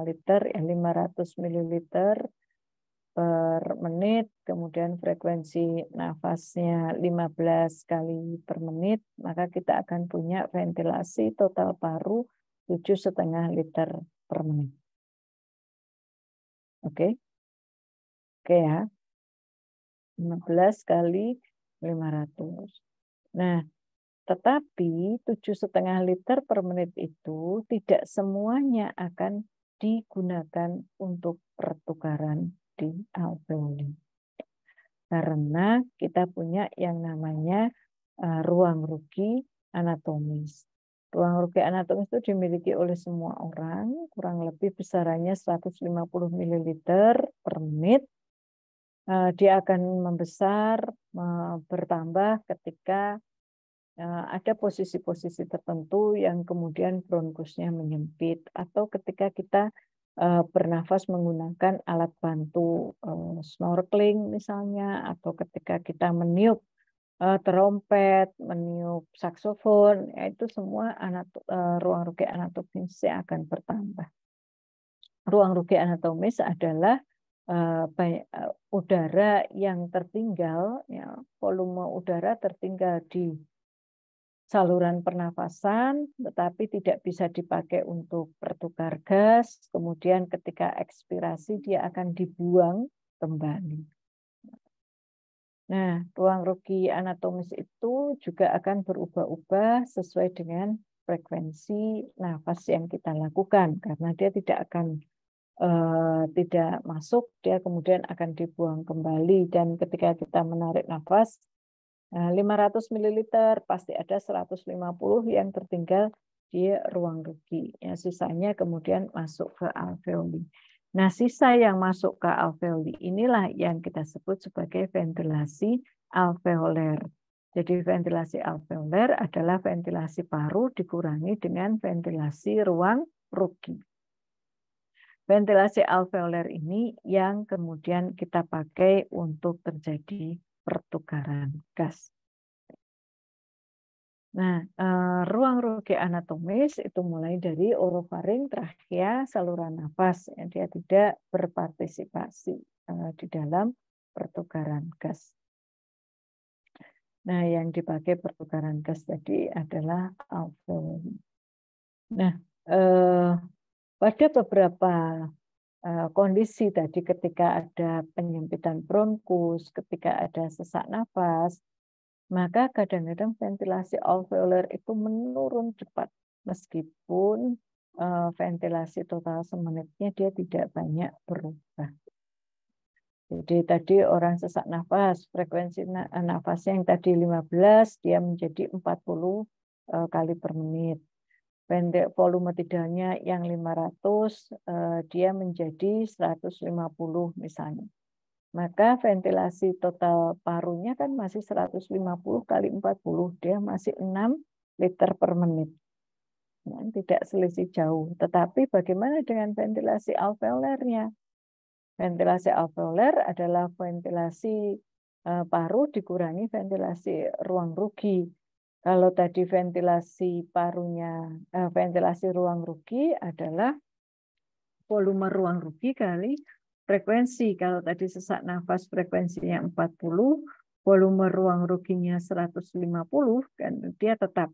liter, ya 500 ml per menit, kemudian frekuensi nafasnya 15 kali per menit, maka kita akan punya ventilasi total paru 7,5 liter per menit. Oke, oke ya, 15 kali 500. Nah, tetapi 7,5 liter per menit itu tidak semuanya akan digunakan untuk pertukaran di alveoli. Karena kita punya yang namanya ruang rugi anatomis. Ruang rugi anatomis itu dimiliki oleh semua orang, kurang lebih besarannya 150 ml per menit. Dia akan membesar, bertambah ketika ada posisi-posisi tertentu yang kemudian bronkusnya menyempit, atau ketika kita bernafas menggunakan alat bantu snorkeling misalnya, atau ketika kita meniup trompet, meniup saksofon, ya itu semua ruang rugi anatomis akan bertambah. Ruang rugi anatomis adalah udara yang tertinggal, ya, volume udara tertinggal di saluran pernafasan, tetapi tidak bisa dipakai untuk pertukar gas, kemudian ketika ekspirasi dia akan dibuang kembali. Nah, ruang rugi anatomis itu juga akan berubah-ubah sesuai dengan frekuensi nafas yang kita lakukan, karena dia tidak akan tidak masuk, dia kemudian akan dibuang kembali, dan ketika kita menarik nafas 500 ml pasti ada 150 yang tertinggal di ruang rugi. Ya, sisanya kemudian masuk ke alveoli. Nah, sisa yang masuk ke alveoli inilah yang kita sebut sebagai ventilasi alveoler. Jadi ventilasi alveoler adalah ventilasi paru dikurangi dengan ventilasi ruang rugi. Ventilasi alveoler ini yang kemudian kita pakai untuk terjadi pertukaran gas. Nah, ruang rugi anatomis itu mulai dari orofaring, trachea, saluran nafas, yang dia tidak berpartisipasi di dalam pertukaran gas. Nah, yang dipakai pertukaran gas tadi adalah alveoli. Nah, pada beberapa kondisi tadi, ketika ada penyempitan bronkus, ketika ada sesak nafas, maka kadang-kadang ventilasi alveoler itu menurun cepat, meskipun ventilasi total semenitnya dia tidak banyak berubah. Jadi tadi orang sesak nafas, frekuensi nafasnya yang tadi 15, dia menjadi 40 kali per menit. Volume tidalnya yang 500, dia menjadi 150 misalnya. Maka ventilasi total parunya kan masih 150 kali 40, dia masih 6 liter per menit. Nah, tidak selisih jauh. Tetapi bagaimana dengan ventilasi alveolernya? Ventilasi alveoler adalah ventilasi paru dikurangi ventilasi ruang rugi. Kalau tadi ventilasi parunya, ventilasi ruang rugi adalah volume ruang rugi kali frekuensi. Kalau tadi sesak nafas frekuensinya 40, volume ruang ruginya 150, kan dia tetap.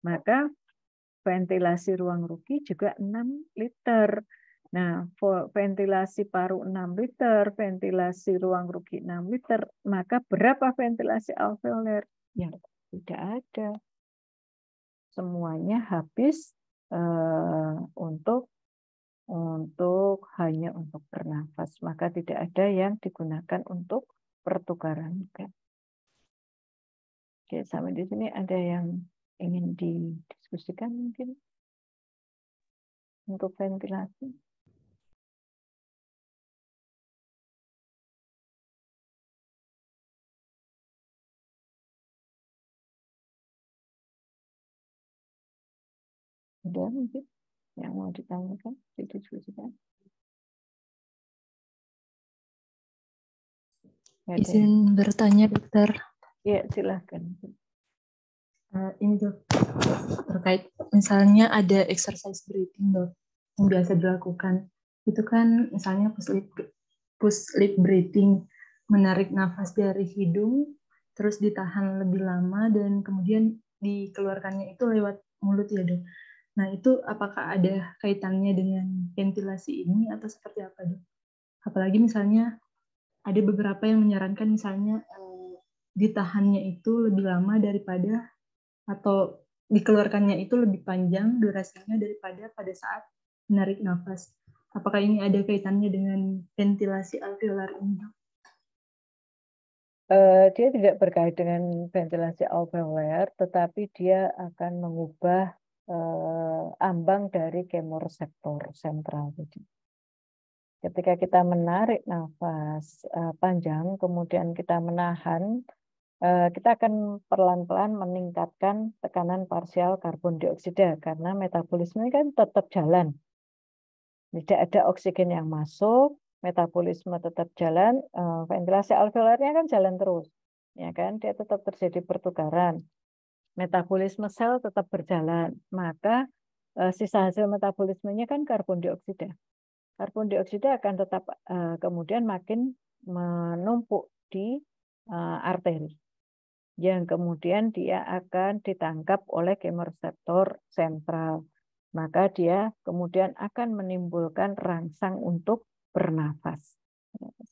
Maka ventilasi ruang rugi juga 6 liter. Nah, ventilasi paru 6 liter, ventilasi ruang rugi 6 liter, maka berapa ventilasi alveoler? Ya, tidak ada. Semuanya habis hanya untuk bernafas, maka tidak ada yang digunakan untuk pertukaran gas. Oke, sampai di sini ada yang ingin didiskusikan mungkin? untuk ventilasi. Ada mungkin yang mau ditanyakan, didiskusikan? Izin bertanya, dokter. Ya, silahkan. Ini dok, terkait misalnya ada exercise breathing dok yang biasa dilakukan. Itu kan misalnya push lip breathing, menarik nafas dari hidung, terus ditahan lebih lama dan kemudian dikeluarkannya itu lewat mulut ya dok. Nah itu apakah ada kaitannya dengan ventilasi ini atau seperti apa dok? Apalagi misalnya ada beberapa yang menyarankan misalnya ditahannya itu lebih lama daripada atau dikeluarkannya itu lebih panjang durasinya daripada pada saat menarik nafas. Apakah ini ada kaitannya dengan ventilasi alveolar ini? Dia tidak berkait dengan ventilasi alveolar, tetapi dia akan mengubah ambang dari kemoreseptor sentral. Ketika kita menarik nafas panjang, kemudian kita menahan, kita akan pelan-pelan meningkatkan tekanan parsial karbon dioksida karena metabolisme kan tetap jalan. Tidak ada oksigen yang masuk, metabolisme tetap jalan, ventilasi alveolarnya kan jalan terus. Ya kan, dia tetap terjadi pertukaran. Metabolisme sel tetap berjalan, maka sisa hasil metabolismenya kan karbon dioksida. Karbon dioksida akan tetap kemudian makin menumpuk di arteri, yang kemudian dia akan ditangkap oleh kemoreseptor sentral. Maka dia kemudian akan menimbulkan rangsang untuk bernafas.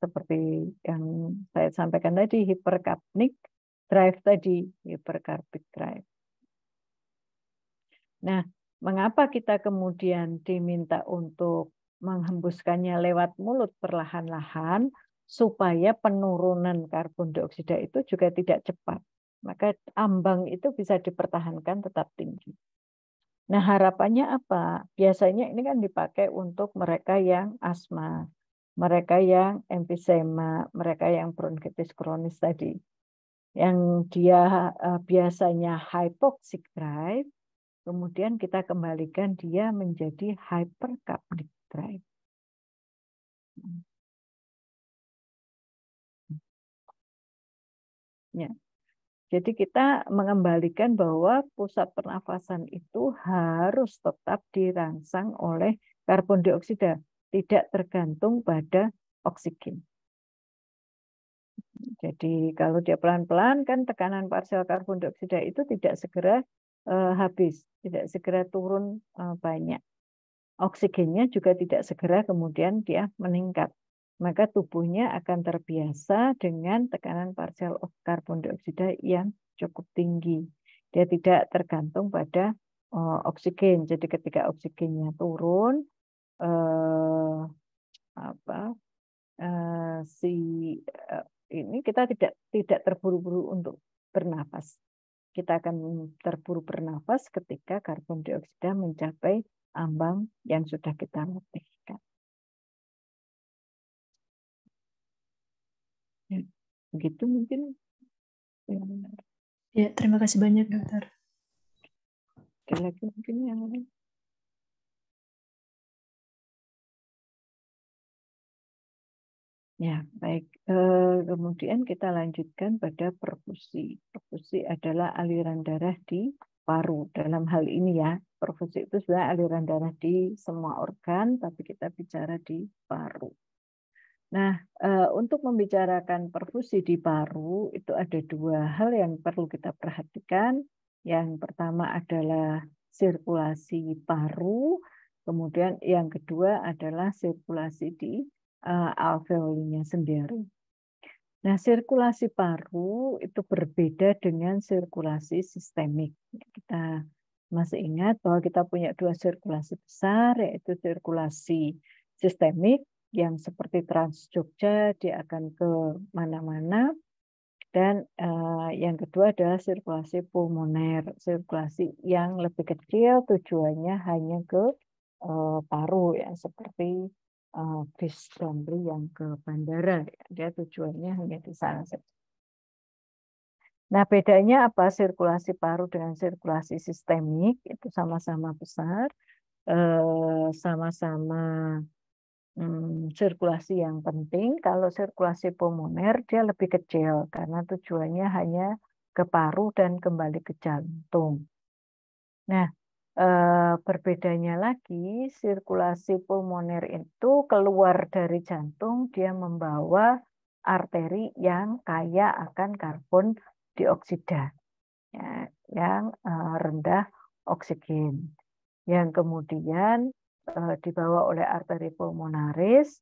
Seperti yang saya sampaikan tadi, hypercapnic drive tadi, hypercarbonic drive. Nah, mengapa kita kemudian diminta untuk menghembuskannya lewat mulut perlahan-lahan supaya penurunan karbon dioksida itu juga tidak cepat. Maka ambang itu bisa dipertahankan tetap tinggi. Nah, harapannya apa? Biasanya ini kan dipakai untuk mereka yang asma, mereka yang emfisema, mereka yang bronkitis kronis tadi. Yang dia biasanya hypoxic drive, kemudian kita kembalikan dia menjadi hypercapnic drive. Ya. Jadi kita mengembalikan bahwa pusat pernafasan itu harus tetap dirangsang oleh karbon dioksida, tidak tergantung pada oksigen. Jadi kalau dia pelan-pelan kan tekanan parsial karbon dioksida itu tidak segera habis, tidak segera turun banyak. Oksigennya juga tidak segera kemudian dia meningkat. Maka tubuhnya akan terbiasa dengan tekanan parsial karbon dioksida yang cukup tinggi. Dia tidak tergantung pada oksigen. Jadi ketika oksigennya turun, ini kita tidak terburu-buru untuk bernafas. Kita akan terburu bernafas ketika karbon dioksida mencapai ambang yang sudah kita latihkan. Ya, begitu mungkin. Ya, terima kasih banyak dokter. Lagi mungkin yang lain. Ya, baik. Kemudian kita lanjutkan pada perfusi. Perfusi adalah aliran darah di paru. Dalam hal ini ya, perfusi itu sebenarnya aliran darah di semua organ, tapi kita bicara di paru. Nah, untuk membicarakan perfusi di paru, itu ada dua hal yang perlu kita perhatikan. Yang pertama adalah sirkulasi paru, kemudian yang kedua adalah sirkulasi di alveolinya sendiri. Nah, sirkulasi paru itu berbeda dengan sirkulasi sistemik. Kita masih ingat bahwa kita punya dua sirkulasi besar, yaitu sirkulasi sistemik yang seperti Trans Jogja, dia akan ke mana-mana. Dan yang kedua adalah sirkulasi pulmoner, sirkulasi yang lebih kecil, tujuannya hanya ke paru ya, seperti bis Damri yang ke bandara. Dia tujuannya hanya di sana saja. Nah, bedanya apa sirkulasi paru dengan sirkulasi sistemik? Itu sama-sama besar, sama-sama sirkulasi yang penting. Kalau sirkulasi pulmoner dia lebih kecil karena tujuannya hanya ke paru dan kembali ke jantung. Nah, berbedanya lagi sirkulasi pulmoner itu keluar dari jantung dia membawa arteri yang kaya akan karbon dioksida, ya, yang rendah oksigen, yang kemudian dibawa oleh arteri pulmonaris,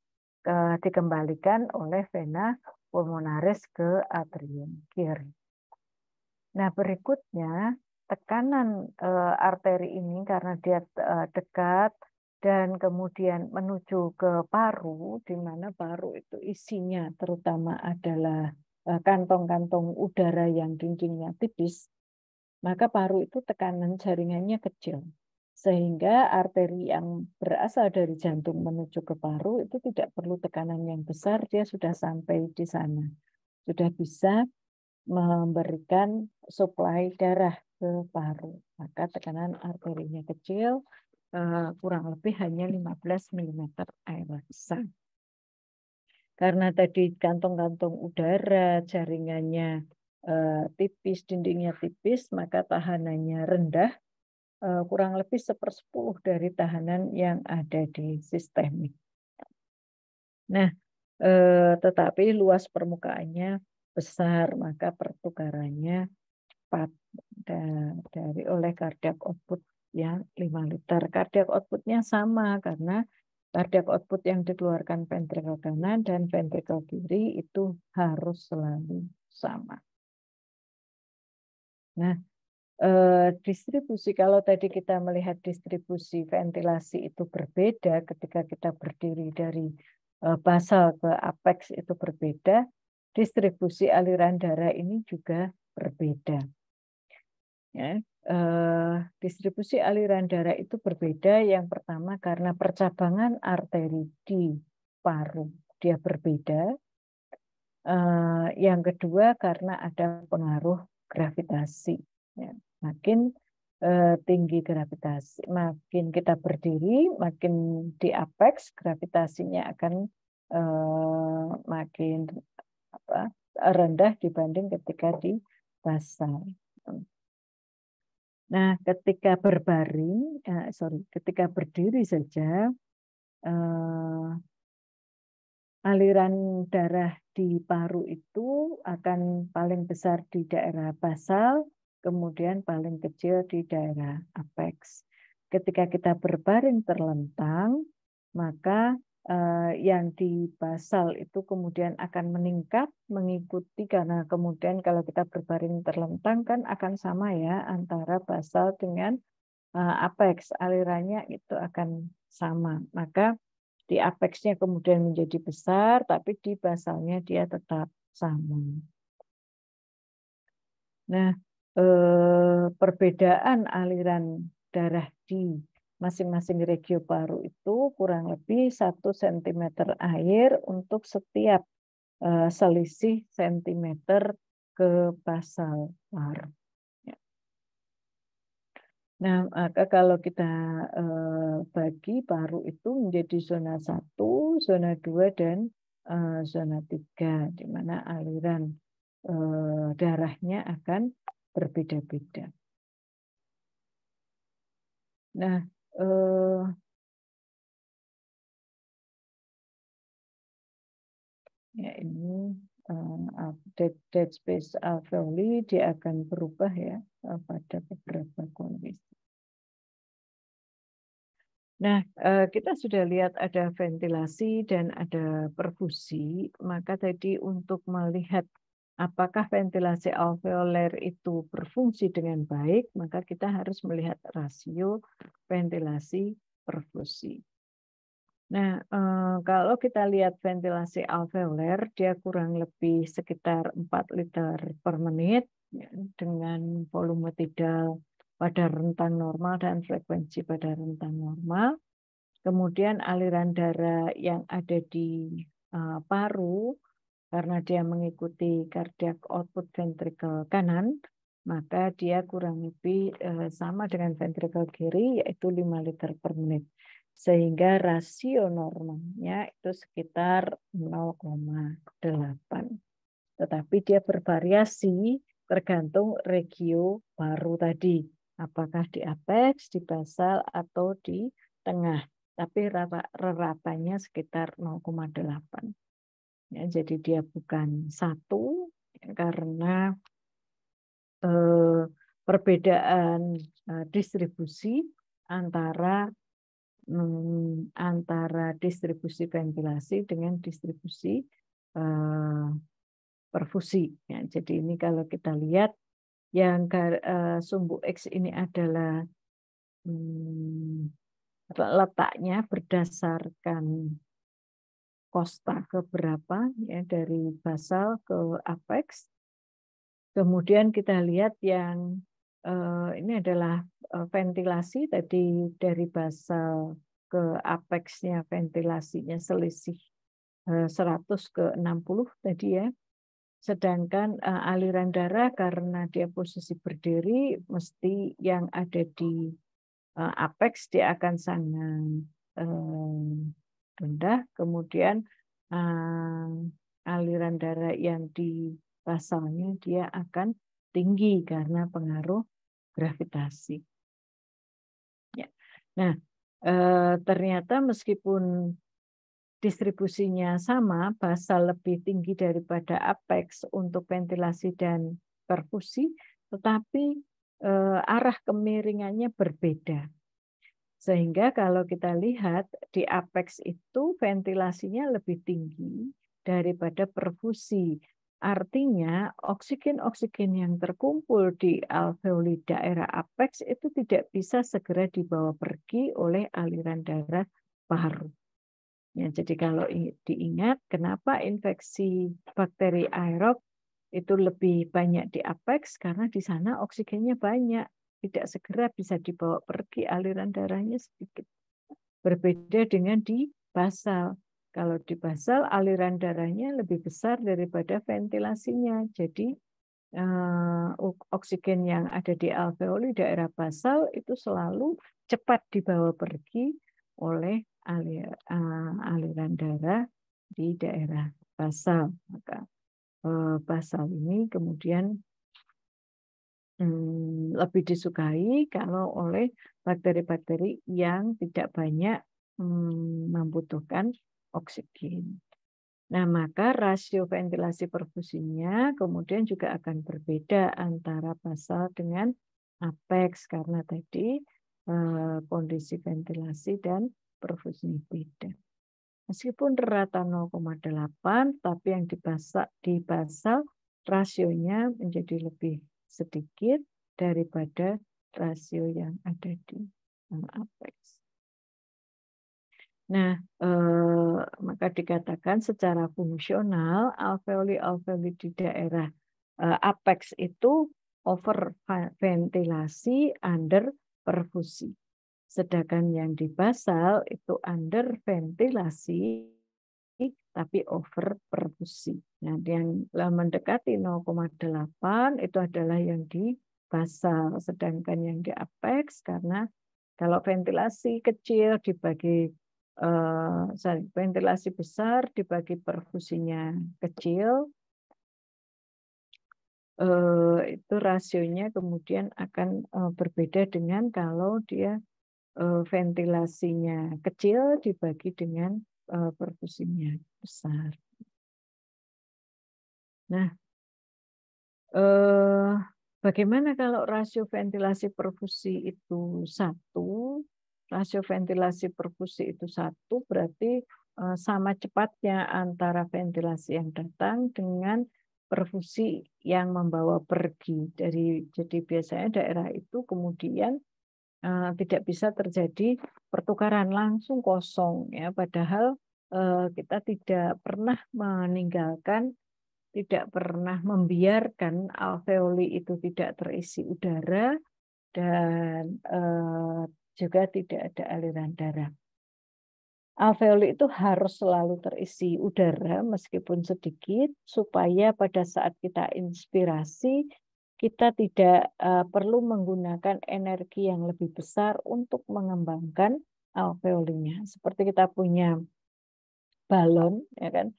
dikembalikan oleh vena pulmonaris ke atrium kiri. Nah, berikutnya tekanan arteri ini karena dia dekat dan kemudian menuju ke paru, di mana paru itu isinya terutama adalah kantong-kantong udara yang dindingnya tipis, maka paru itu tekanan jaringannya kecil. Sehingga arteri yang berasal dari jantung menuju ke paru itu tidak perlu tekanan yang besar, dia sudah sampai di sana. Sudah bisa memberikan suplai darah ke paru. Maka tekanan arterinya kecil, kurang lebih hanya 15 mm air laksa. Karena tadi kantong-kantong udara, jaringannya tipis, dindingnya tipis, maka tahanannya rendah, kurang lebih 1/10 dari tahanan yang ada di sistemik. Nah, tetapi luas permukaannya besar, maka pertukarannya cepat dari oleh cardiac output yang 5 liter. Cardiac outputnya sama karena cardiac output yang dikeluarkan ventrikel kanan dan ventrikel kiri itu harus selalu sama. Nah, distribusi, kalau tadi kita melihat distribusi ventilasi itu berbeda ketika kita berdiri dari basal ke apex itu berbeda, distribusi aliran darah ini juga berbeda. Ya, distribusi aliran darah itu berbeda. Yang pertama karena percabangan arteri di paru dia berbeda. Yang kedua karena ada pengaruh gravitasi. Ya. Makin tinggi gravitasi, makin kita berdiri, makin di apex gravitasinya akan makin rendah dibanding ketika di basal. Nah, ketika berbaring, ketika berdiri saja, aliran darah di paru itu akan paling besar di daerah basal, kemudian paling kecil di daerah apex. Ketika kita berbaring terlentang, maka yang di basal itu kemudian akan meningkat mengikuti, karena kemudian kalau kita berbaring terlentang kan akan sama ya antara basal dengan apex, alirannya itu akan sama. Maka di apexnya kemudian menjadi besar, tapi di basalnya dia tetap sama. Nah, perbedaan aliran darah di masing-masing regio paru itu kurang lebih 1 cm air untuk setiap selisih sentimeter ke basal paru. Nah, maka kalau kita bagi paru itu menjadi zona 1, zona 2, dan zona 3, di mana aliran darahnya akan berbeda-beda. Nah, ya ini dead space alveoli dia akan berubah ya pada beberapa kondisi. Nah, kita sudah lihat ada ventilasi dan ada perfusi, maka tadi untuk melihat apakah ventilasi alveoler itu berfungsi dengan baik, maka kita harus melihat rasio ventilasi perfusi. Nah, kalau kita lihat ventilasi alveoler, dia kurang lebih sekitar 4 liter per menit ya, dengan volume tidal pada rentang normal dan frekuensi pada rentang normal. Kemudian aliran darah yang ada di paru, karena dia mengikuti cardiac output ventricle kanan, maka dia kurang lebih sama dengan ventricle kiri, yaitu 5 liter per menit. Sehingga rasio normalnya itu sekitar 0,8. Tetapi dia bervariasi tergantung regio paru tadi. Apakah di apex, di basal, atau di tengah. Tapi rata-ratanya sekitar 0,8. Ya, jadi dia bukan 1 karena perbedaan distribusi antara distribusi ventilasi dengan distribusi perfusi. Ya, jadi ini kalau kita lihat yang sumbu X ini adalah letaknya berdasarkan kosta keberapa, ya, dari basal ke apex. Kemudian kita lihat yang ini adalah ventilasi tadi dari basal ke apexnya, ventilasinya selisih 100 ke 60 tadi ya. Sedangkan aliran darah karena dia posisi berdiri, mesti yang ada di apex dia akan sangat rendah. Kemudian aliran darah yang di basalnya dia akan tinggi karena pengaruh gravitasi. Ya. Nah, ternyata meskipun distribusinya sama, basal lebih tinggi daripada apex untuk ventilasi dan perfusi, tetapi arah kemiringannya berbeda. Sehingga kalau kita lihat di apex itu ventilasinya lebih tinggi daripada perfusi. Artinya oksigen-oksigen yang terkumpul di alveoli daerah apex itu tidak bisa segera dibawa pergi oleh aliran darah paru. Ya, jadi kalau diingat kenapa infeksi bakteri aerob itu lebih banyak di apex, karena di sana oksigennya banyak, tidak segera bisa dibawa pergi, aliran darahnya sedikit. Berbeda dengan di basal. Kalau di basal aliran darahnya lebih besar daripada ventilasinya. Jadi oksigen yang ada di alveoli daerah basal itu selalu cepat dibawa pergi oleh aliran darah di daerah basal. Maka basal ini kemudian lebih disukai kalau oleh bakteri-bakteri yang tidak banyak membutuhkan oksigen. Nah, maka rasio ventilasi perfusinya kemudian juga akan berbeda antara basal dengan apex karena tadi kondisi ventilasi dan perfusinya beda. Meskipun rata 0,8, tapi yang di basal rasionya menjadi lebih sedikit daripada rasio yang ada di apex. Nah, maka dikatakan secara fungsional alveoli-alveoli di daerah apex itu overventilasi, under perfusi. Sedangkan yang di basal itu under ventilasi tapi over perfusi. Nah, yang mendekati 0,8 itu adalah yang di basal, sedangkan yang di apex karena kalau ventilasi kecil dibagi ventilasi besar dibagi perfusinya kecil, itu rasionya kemudian akan berbeda dengan kalau dia ventilasinya kecil dibagi dengan perfusinya besar. Nah, bagaimana kalau rasio ventilasi perfusi itu 1? Rasio ventilasi perfusi itu 1 berarti sama cepatnya antara ventilasi yang datang dengan perfusi yang membawa pergi. Jadi biasanya daerah itu kemudian tidak bisa terjadi pertukaran, langsung kosong ya, padahal kita tidak pernah meninggalkan, tidak pernah membiarkan alveoli itu tidak terisi udara dan juga tidak ada aliran darah. alveoli itu harus selalu terisi udara meskipun sedikit, supaya pada saat kita inspirasi, kita tidak perlu menggunakan energi yang lebih besar untuk mengembangkan alveolinya. Seperti kita punya balon, ya kan?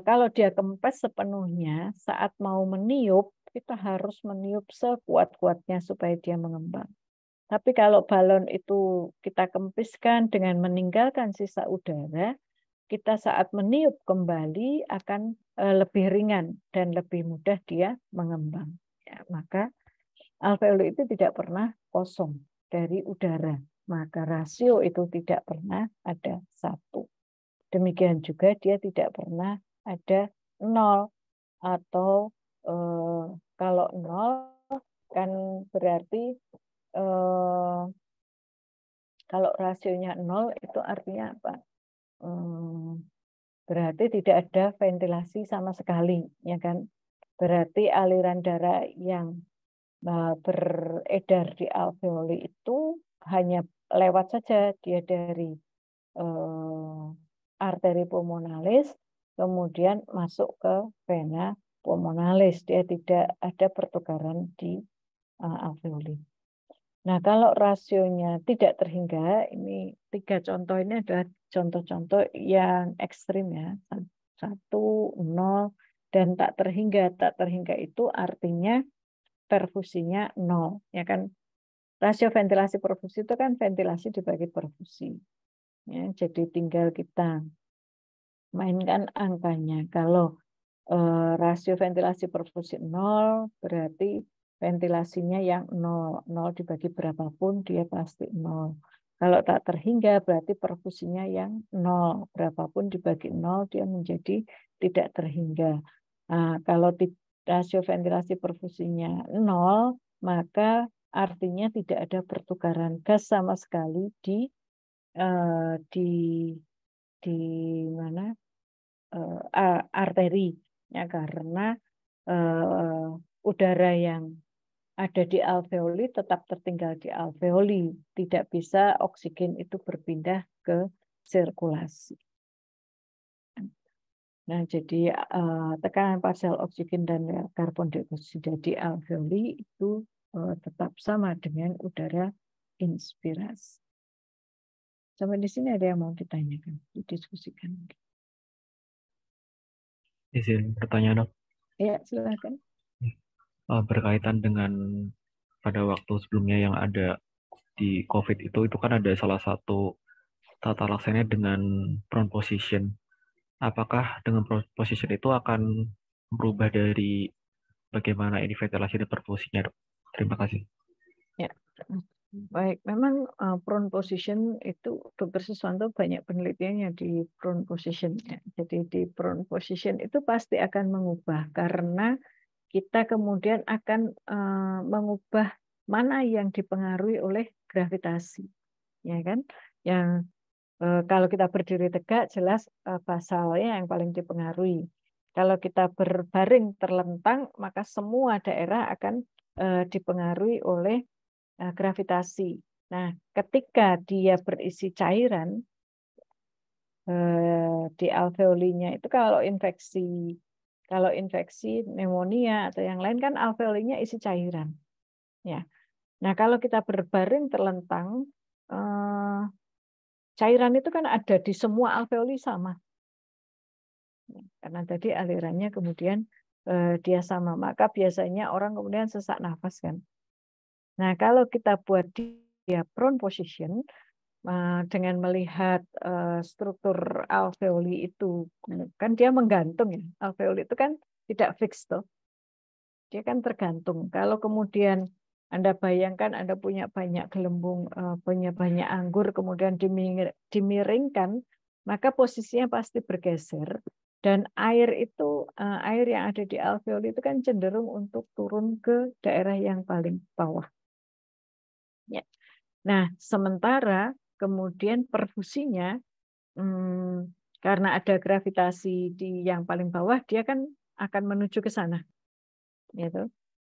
Kalau dia kempes sepenuhnya, saat mau meniup, kita harus meniup sekuat-kuatnya supaya dia mengembang. Tapi kalau balon itu kita kempiskan dengan meninggalkan sisa udara, kita saat meniup kembali akan lebih ringan dan lebih mudah dia mengembang. Ya, maka alveoli itu tidak pernah kosong dari udara. Maka rasio itu tidak pernah ada 1. Demikian juga dia tidak pernah ada 0 atau kalau 0 kan berarti kalau rasionya 0 itu artinya apa? Berarti tidak ada ventilasi sama sekali, ya kan? Berarti aliran darah yang beredar di alveoli itu hanya lewat saja dia dari arteri pulmonalis, kemudian masuk ke vena pulmonalis. Dia tidak ada pertukaran di alveoli. Nah, kalau rasionya tidak terhingga, ini 3 contoh ini adalah contoh-contoh yang ekstrim ya. 1, 0, dan tak terhingga. Tak terhingga itu artinya perfusinya 0. Ya kan? Rasio ventilasi perfusi itu kan ventilasi dibagi perfusi. Ya, jadi tinggal kita mainkan angkanya. Kalau rasio ventilasi perfusi 0, berarti ventilasinya yang 0. 0 dibagi berapapun dia pasti 0. Kalau tak terhingga berarti perfusinya yang 0. Berapapun dibagi 0 dia menjadi tidak terhingga. Nah, kalau rasio ventilasi perfusinya 0, maka artinya tidak ada pertukaran gas sama sekali di mana arteri, ya, karena udara yang ada di alveoli tetap tertinggal di alveoli, tidak bisa oksigen itu berpindah ke sirkulasi. Nah, jadi tekanan parsial oksigen dan karbon dioksida di alveoli itu tetap sama dengan udara inspirasi. Sampai di sini ada yang mau ditanyakan, didiskusikan? Izin pertanyaan, Dok. Ya, silakan. Berkaitan dengan pada waktu sebelumnya yang ada di COVID itu kan ada salah satu tata laksananya dengan prone position. Apakah dengan prone position itu akan berubah dari bagaimana ini ventilasi dan perfusinya, Dok? Terima kasih. Ya, baik. Memang prone position itu Dr. Siswanto banyak penelitiannya di prone position. Ya. Jadi di prone position itu pasti akan mengubah karena kita kemudian akan mengubah mana yang dipengaruhi oleh gravitasi, ya kan? Yang kalau kita berdiri tegak jelas basalnya yang paling dipengaruhi. Kalau kita berbaring terlentang maka semua daerah akan dipengaruhi oleh gravitasi. Nah, ketika dia berisi cairan di alveolinya itu kalau infeksi pneumonia atau yang lain kan alveolinya isi cairan. Ya. Nah, kalau kita berbaring terlentang, cairan itu kan ada di semua alveoli sama. Karena tadi alirannya kemudian dia sama, maka biasanya orang kemudian sesak nafas kan. Nah, kalau kita buat dia prone position, dengan melihat struktur alveoli itu, kan dia menggantung ya. Alveoli itu kan tidak fix toh. Dia kan tergantung. Kalau kemudian Anda bayangkan Anda punya banyak gelembung, punya banyak anggur, kemudian dimiringkan, maka posisinya pasti bergeser. Dan air itu, air yang ada di alveoli itu kan cenderung untuk turun ke daerah yang paling bawah. Ya. Nah, sementara kemudian perfusinya, karena ada gravitasi di yang paling bawah, dia kan akan menuju ke sana. Gitu.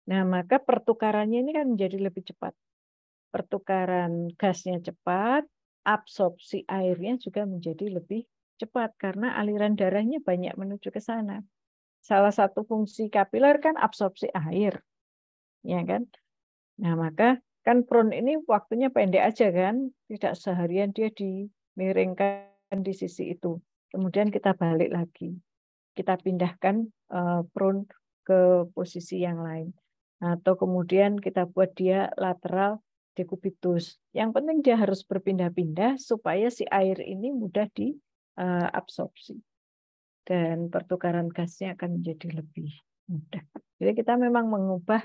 Nah, maka pertukarannya ini kan menjadi lebih cepat. Pertukaran gasnya cepat, absorpsi airnya juga menjadi lebih cepat karena aliran darahnya banyak menuju ke sana. Salah satu fungsi kapiler kan absorpsi air, ya kan? Nah, maka kan prune ini waktunya pendek aja kan, tidak seharian dia dimiringkan di sisi itu. Kemudian kita balik lagi, kita pindahkan prune ke posisi yang lain. Atau kemudian kita buat dia lateral dekubitus. Yang penting dia harus berpindah-pindah supaya si air ini mudah diabsorpsi. Dan pertukaran gasnya akan menjadi lebih mudah. Jadi kita memang mengubah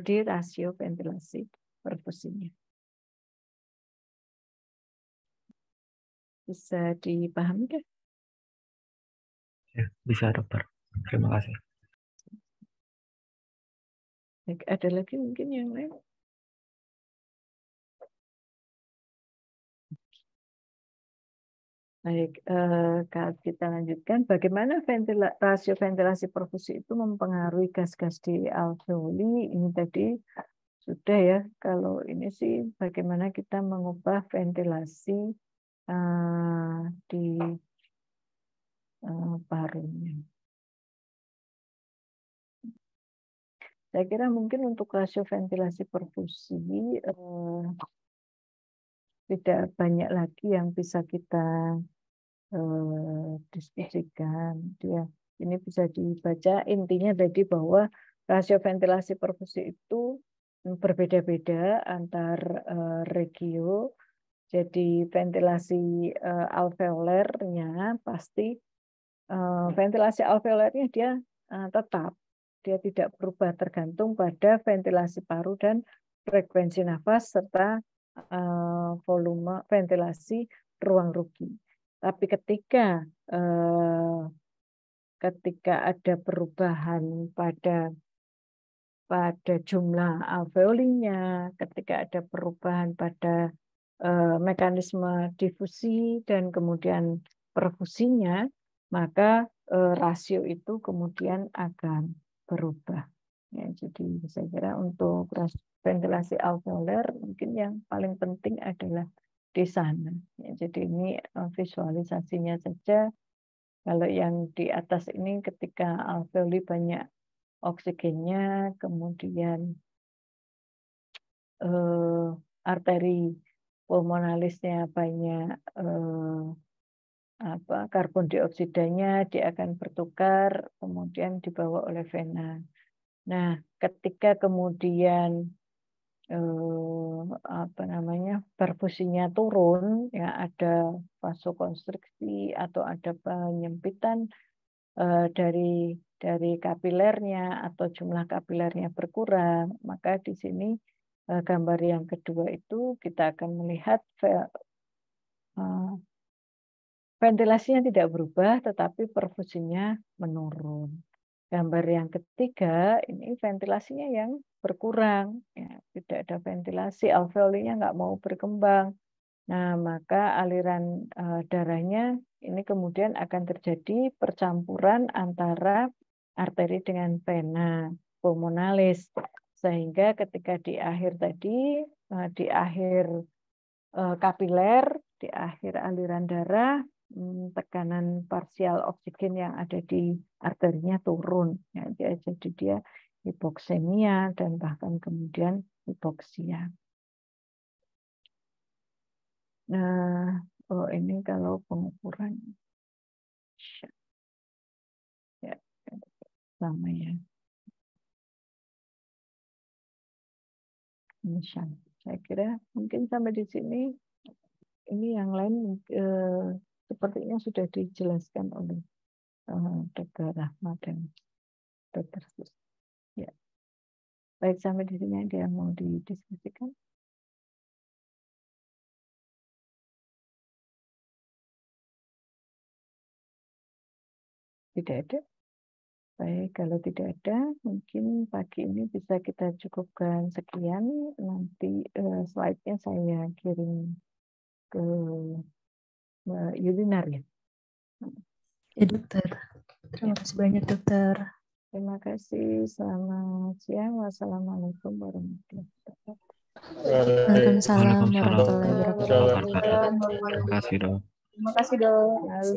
di rasio ventilasi perfusinya. Bisa dipahami kan? Ya, bisa dokter. Terima kasih. Baik, ada lagi mungkin yang lain? Baik, kalau kita lanjutkan, bagaimana rasio ventilasi perfusi itu mempengaruhi gas-gas di alveoli? Ini tadi sudah ya. Kalau ini sih, bagaimana kita mengubah ventilasi di parunya. Saya kira mungkin untuk rasio ventilasi perfusi tidak banyak lagi yang bisa kita diskusikan. Ini bisa dibaca intinya tadi bahwa rasio ventilasi perfusi itu berbeda-beda antar regio. Jadi ventilasi alveolernya pasti ventilasi alveolernya dia tetap, dia tidak berubah tergantung pada ventilasi paru dan frekuensi nafas serta volume ventilasi ruang rugi. Tapi ketika ada perubahan pada jumlah alveolinya, ketika ada perubahan pada mekanisme difusi dan kemudian perfusinya, maka rasio itu kemudian akan berubah. Ya, jadi saya kira untuk ventilasi alveoler mungkin yang paling penting adalah di sana. Ya, jadi ini visualisasinya saja. Kalau yang di atas ini ketika alveoli banyak oksigennya, kemudian arteri pulmonalisnya banyak karbon dioksidanya, dia akan bertukar, kemudian dibawa oleh vena. Nah, ketika kemudian perfusinya turun, ya ada vasokonstriksi atau ada penyempitan dari kapilernya atau jumlah kapilernya berkurang, maka di sini gambar yang kedua itu kita akan melihat ventilasinya tidak berubah, tetapi perfusinya menurun. Gambar yang ketiga, ini ventilasinya yang berkurang. Ya, tidak ada ventilasi, alveolinya nggak mau berkembang. Nah, maka aliran darahnya ini kemudian akan terjadi percampuran antara arteri dengan vena pulmonalis. Sehingga ketika di akhir tadi, di akhir kapiler, di akhir aliran darah, tekanan parsial oksigen yang ada di arterinya turun. Ya, jadi dia hipoksemia dan bahkan kemudian hipoksia. Nah, ini kalau pengukuran ya sama ya. Saya kira mungkin sampai di sini. Ini yang lain sepertinya sudah dijelaskan oleh Dr. Rahmat dan Dr. Sus. Ya. Baik, sampai di sini ada yang mau didiskusikan. Tidak ada. Baik, kalau tidak ada, mungkin pagi ini bisa kita cukupkan sekian. Nanti slide-nya saya kirim ke Mbak Yulinar ya. Ya dokter, terima kasih banyak dokter. Terima kasih, selamat siang. Wassalamualaikum warahmatullahi wabarakatuh. Waalaikumsalam warahmatullahi Waalaikumsalam warahmatullahi wabarakatuh. wabarakatuh. Terima kasih, Dok. Terima kasih, Dok. Halo.